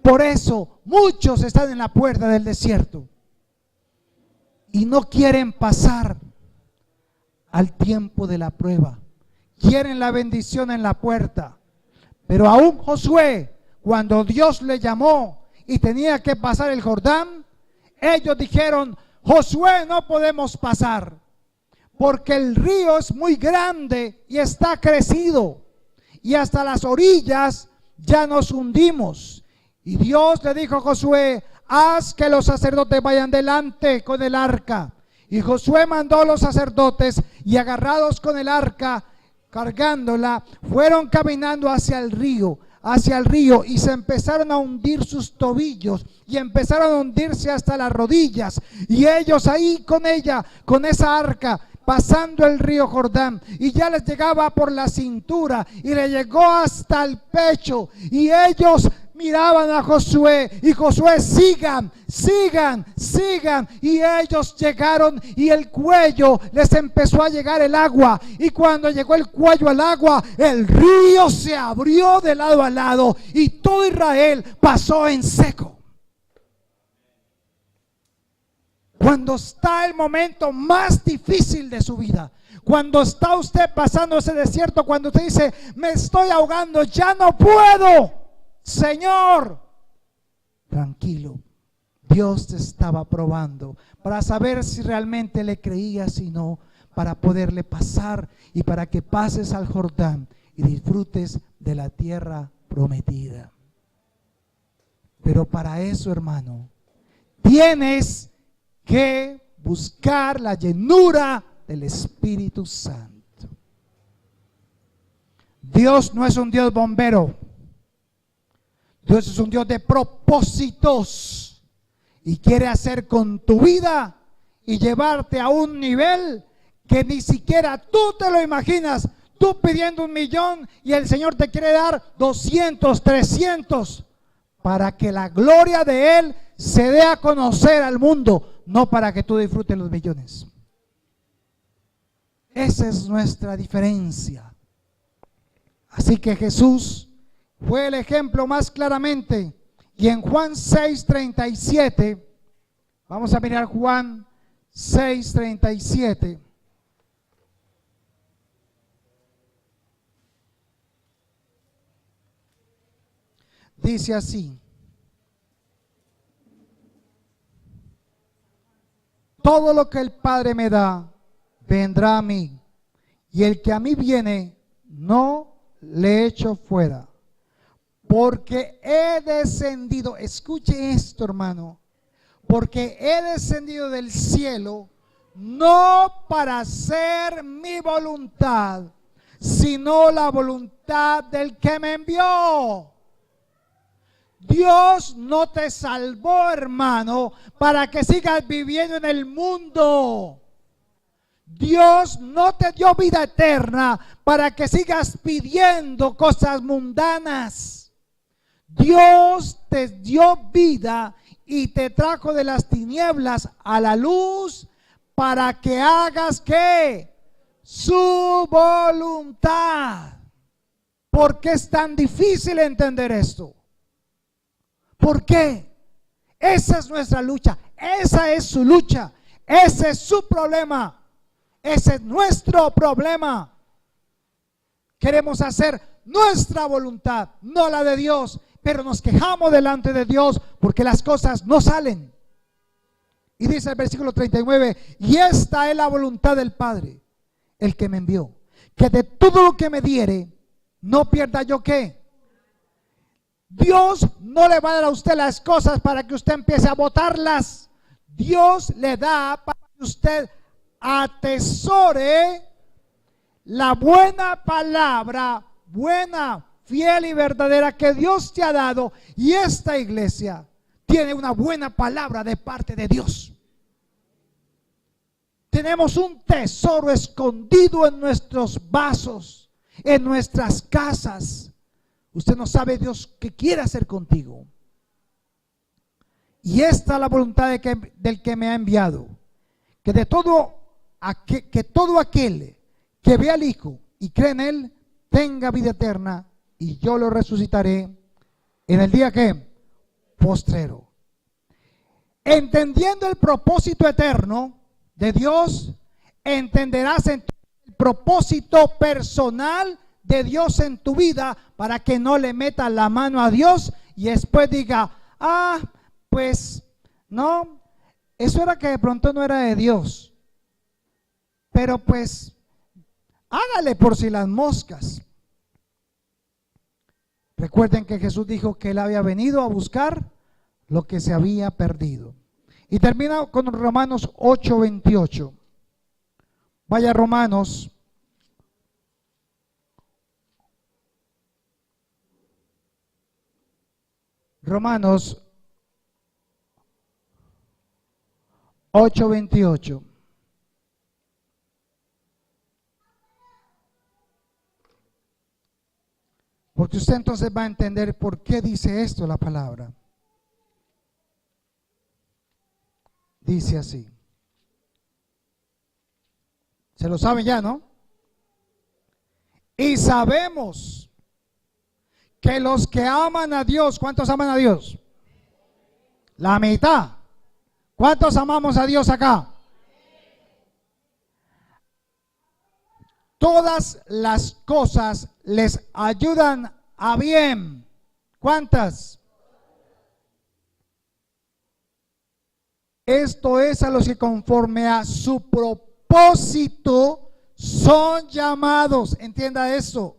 Por eso muchos están en la puerta del desierto y no quieren pasar al tiempo de la prueba. Quieren la bendición en la puerta. Pero aún Josué, cuando Dios le llamó y tenía que pasar el Jordán, ellos dijeron: Josué, no podemos pasar porque el río es muy grande y está crecido y hasta las orillas ya nos hundimos. Y Dios le dijo a Josué: haz que los sacerdotes vayan delante con el arca Y Josué mandó a los sacerdotes y agarrados con el arca, cargándola, fueron caminando hacia el río, y se empezaron a hundir sus tobillos y empezaron a hundirse hasta las rodillas. Y ellos ahí con ella, con esa arca, pasando el río Jordán, y ya les llegaba por la cintura y le llegó hasta el pecho, y ellos miraban a Josué, y Josué: sigan, sigan, sigan. Y ellos llegaron y el cuello les empezó a llegar el agua, y cuando llegó el cuello al agua, el río se abrió de lado a lado y todo Israel pasó en seco. Cuando está el momento más difícil de su vida, cuando está usted pasando ese desierto, cuando usted dice: me estoy ahogando, ya no puedo, Señor, tranquilo, Dios te estaba probando para saber si realmente le creías y no, para poderle pasar y para que pases al Jordán y disfrutes de la tierra prometida. Pero para eso, hermano, tienes que buscar la llenura del Espíritu Santo. Dios no es un Dios bombero. Dios es un Dios de propósitos y quiere hacer con tu vida y llevarte a un nivel que ni siquiera tú te lo imaginas. Tú pidiendo 1,000,000 y el Señor te quiere dar 200, 300 para que la gloria de Él se dé a conocer al mundo, no para que tú disfrutes los millones. Esa es nuestra diferencia. Así que Jesús fue el ejemplo más claramente. Y en Juan 6:37, vamos a mirar Juan 6:37. Dice así: todo lo que el Padre me da vendrá a mí, y el que a mí viene no le echo fuera, porque he descendido, escuche esto, hermano, porque he descendido del cielo no para hacer mi voluntad, sino la voluntad del que me envió. Dios no te salvó, hermano, para que sigas viviendo en el mundo. Dios no te dio vida eterna para que sigas pidiendo cosas mundanas. Dios te dio vida y te trajo de las tinieblas a la luz para que hagas ¿qué? Su voluntad. ¿Por qué es tan difícil entender esto? ¿Por qué? Esa es nuestra lucha, esa es su lucha, ese es su problema, ese es nuestro problema. Queremos hacer nuestra voluntad, no la de Dios, pero nos quejamos delante de Dios porque las cosas no salen. Y dice el versículo 39, y esta es la voluntad del Padre, el que me envió, que de todo lo que me diere, no pierda yo ¿qué? Dios no le va a dar a usted las cosas para que usted empiece a botarlas. Dios le da para que usted atesore la buena palabra, buena, fiel y verdadera que Dios te ha dado. Y esta iglesia tiene una buena palabra de parte de Dios. Tenemos un tesoro escondido en nuestros vasos, en nuestras casas. Usted no sabe Dios qué quiere hacer contigo. Y esta es la voluntad del que me ha enviado, que de todo aquel que ve al Hijo y cree en Él tenga vida eterna, y yo lo resucitaré en el día que postrero. Entendiendo el propósito eterno de Dios, entenderás el propósito personal de Dios en tu vida, para que no le metas la mano a Dios y después diga: pues no, eso era que de pronto no era de Dios, pero pues hágale por si las moscas. Recuerden que Jesús dijo que Él había venido a buscar lo que se había perdido. Y termina con Romanos 8:28. Vaya Romanos. Romanos 8:28. Porque usted entonces va a entender por qué dice esto la palabra. Dice así. Se lo saben ya, ¿no? Y sabemos que los que aman a Dios, ¿cuántos aman a Dios? La mitad. ¿Cuántos amamos a Dios acá? Todas las cosas les ayudan a bien. ¿Cuántas? Esto es a los que conforme a su propósito son llamados. Entienda eso.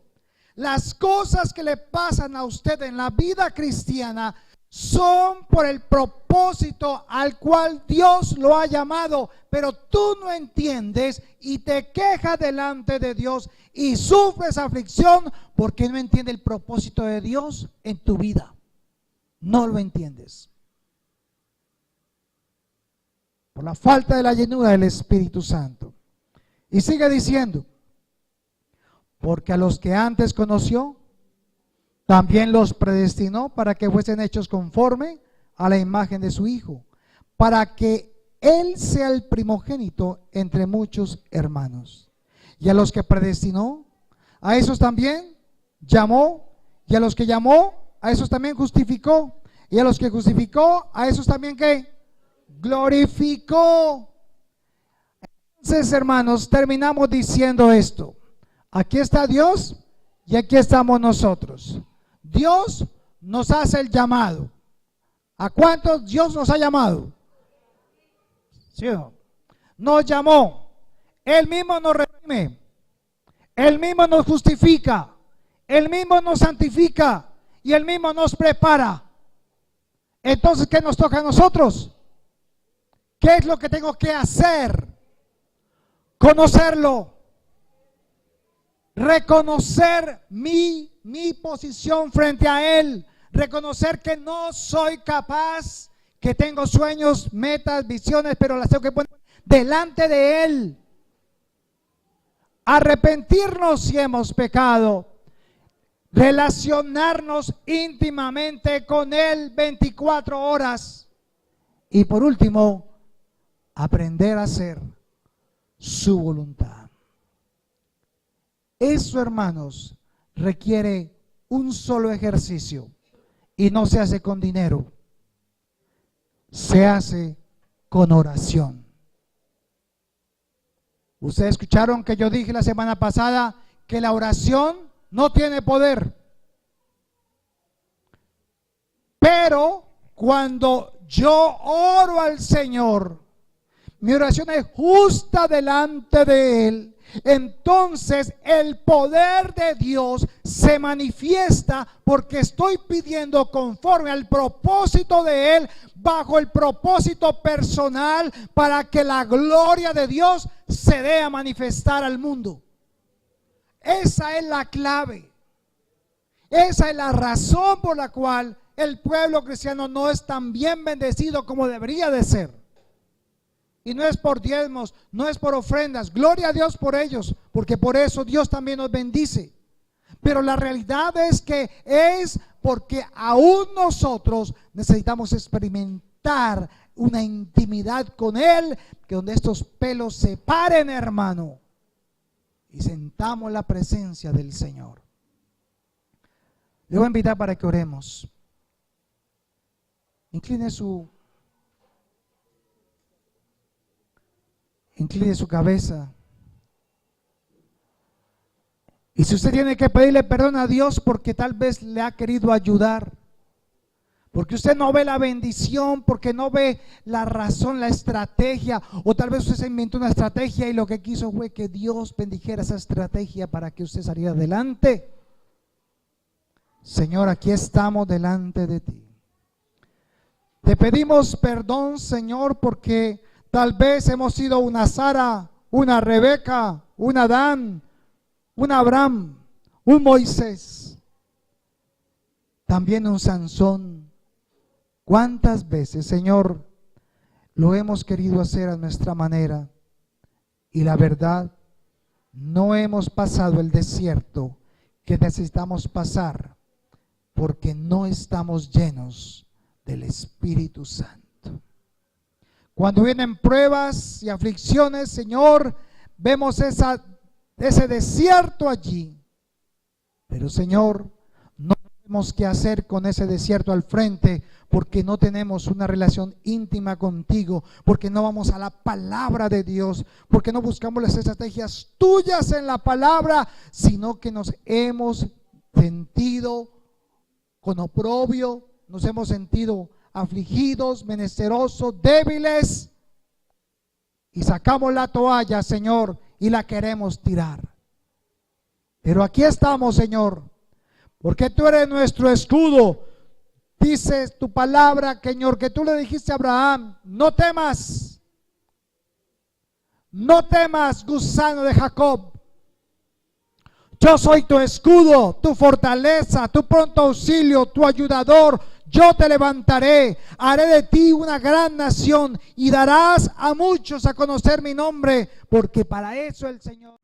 Las cosas que le pasan a usted en la vida cristiana son por el propósito al cual Dios lo ha llamado, pero tú no entiendes y te quejas delante de Dios y sufres aflicción porque no entiendes el propósito de Dios en tu vida. No lo entiendes. Por la falta de la llenura del Espíritu Santo. Y sigue diciendo, porque a los que antes conoció, también los predestinó para que fuesen hechos conforme a la imagen de su Hijo, para que Él sea el primogénito entre muchos hermanos. Y a los que predestinó, a esos también llamó, y a los que llamó, a esos también justificó, y a los que justificó, a esos también ¿qué? Glorificó. Entonces, hermanos, terminamos diciendo esto. Aquí está Dios y aquí estamos nosotros. Dios nos hace el llamado. ¿A cuántos Dios nos ha llamado? ¿Sí o no? Nos llamó. Él mismo nos redime. Él mismo nos justifica. Él mismo nos santifica. Y Él mismo nos prepara. Entonces, ¿qué nos toca a nosotros? ¿Qué es lo que tengo que hacer? Conocerlo. Reconocer mi posición frente a Él. Reconocer que no soy capaz, que tengo sueños, metas, visiones, pero las tengo que poner delante de Él. Arrepentirnos si hemos pecado. Relacionarnos íntimamente con Él 24 horas. Y por último, aprender a hacer su voluntad. Eso, hermanos, requiere un solo ejercicio y no se hace con dinero, se hace con oración. Ustedes escucharon que yo dije la semana pasada que la oración no tiene poder, pero cuando yo oro al Señor, mi oración es justa delante de Él. Entonces el poder de Dios se manifiesta porque estoy pidiendo conforme al propósito de Él, bajo el propósito personal, para que la gloria de Dios se dé a manifestar al mundo. Esa es la clave. Esa es la razón por la cual el pueblo cristiano no es tan bien bendecido como debería de ser. Y no es por diezmos, no es por ofrendas. Gloria a Dios por ellos, porque por eso Dios también nos bendice. Pero la realidad es que es porque aún nosotros necesitamos experimentar una intimidad con Él, que donde estos pelos se paren, hermano, y sentamos la presencia del Señor. Le voy a invitar para que oremos. Incline su cabeza. Y si usted tiene que pedirle perdón a Dios porque tal vez le ha querido ayudar, porque usted no ve la bendición, porque no ve la razón, la estrategia, o tal vez usted se inventó una estrategia y lo que quiso fue que Dios bendijera esa estrategia para que usted saliera adelante. Señor, aquí estamos delante de ti. Te pedimos perdón, Señor, porque tal vez hemos sido una Sara, una Rebeca, un Adán, un Abraham, un Moisés, también un Sansón. ¿Cuántas veces, Señor, lo hemos querido hacer a nuestra manera? Y la verdad, no hemos pasado el desierto que necesitamos pasar porque no estamos llenos del Espíritu Santo. Cuando vienen pruebas y aflicciones, Señor, vemos ese desierto allí. Pero, Señor, no sabemos qué hacer con ese desierto al frente porque no tenemos una relación íntima contigo, porque no vamos a la palabra de Dios, porque no buscamos las estrategias tuyas en la palabra, sino que nos hemos sentido con oprobio, nos hemos sentido afligidos, menesterosos, débiles, y sacamos la toalla, Señor, y la queremos tirar. Pero aquí estamos, Señor, porque tú eres nuestro escudo. Dice tu palabra, Señor, que tú le dijiste a Abraham: no temas, no temas, gusano de Jacob. Yo soy tu escudo, tu fortaleza, tu pronto auxilio, tu ayudador. Yo te levantaré, haré de ti una gran nación y darás a muchos a conocer mi nombre, porque para eso el Señor...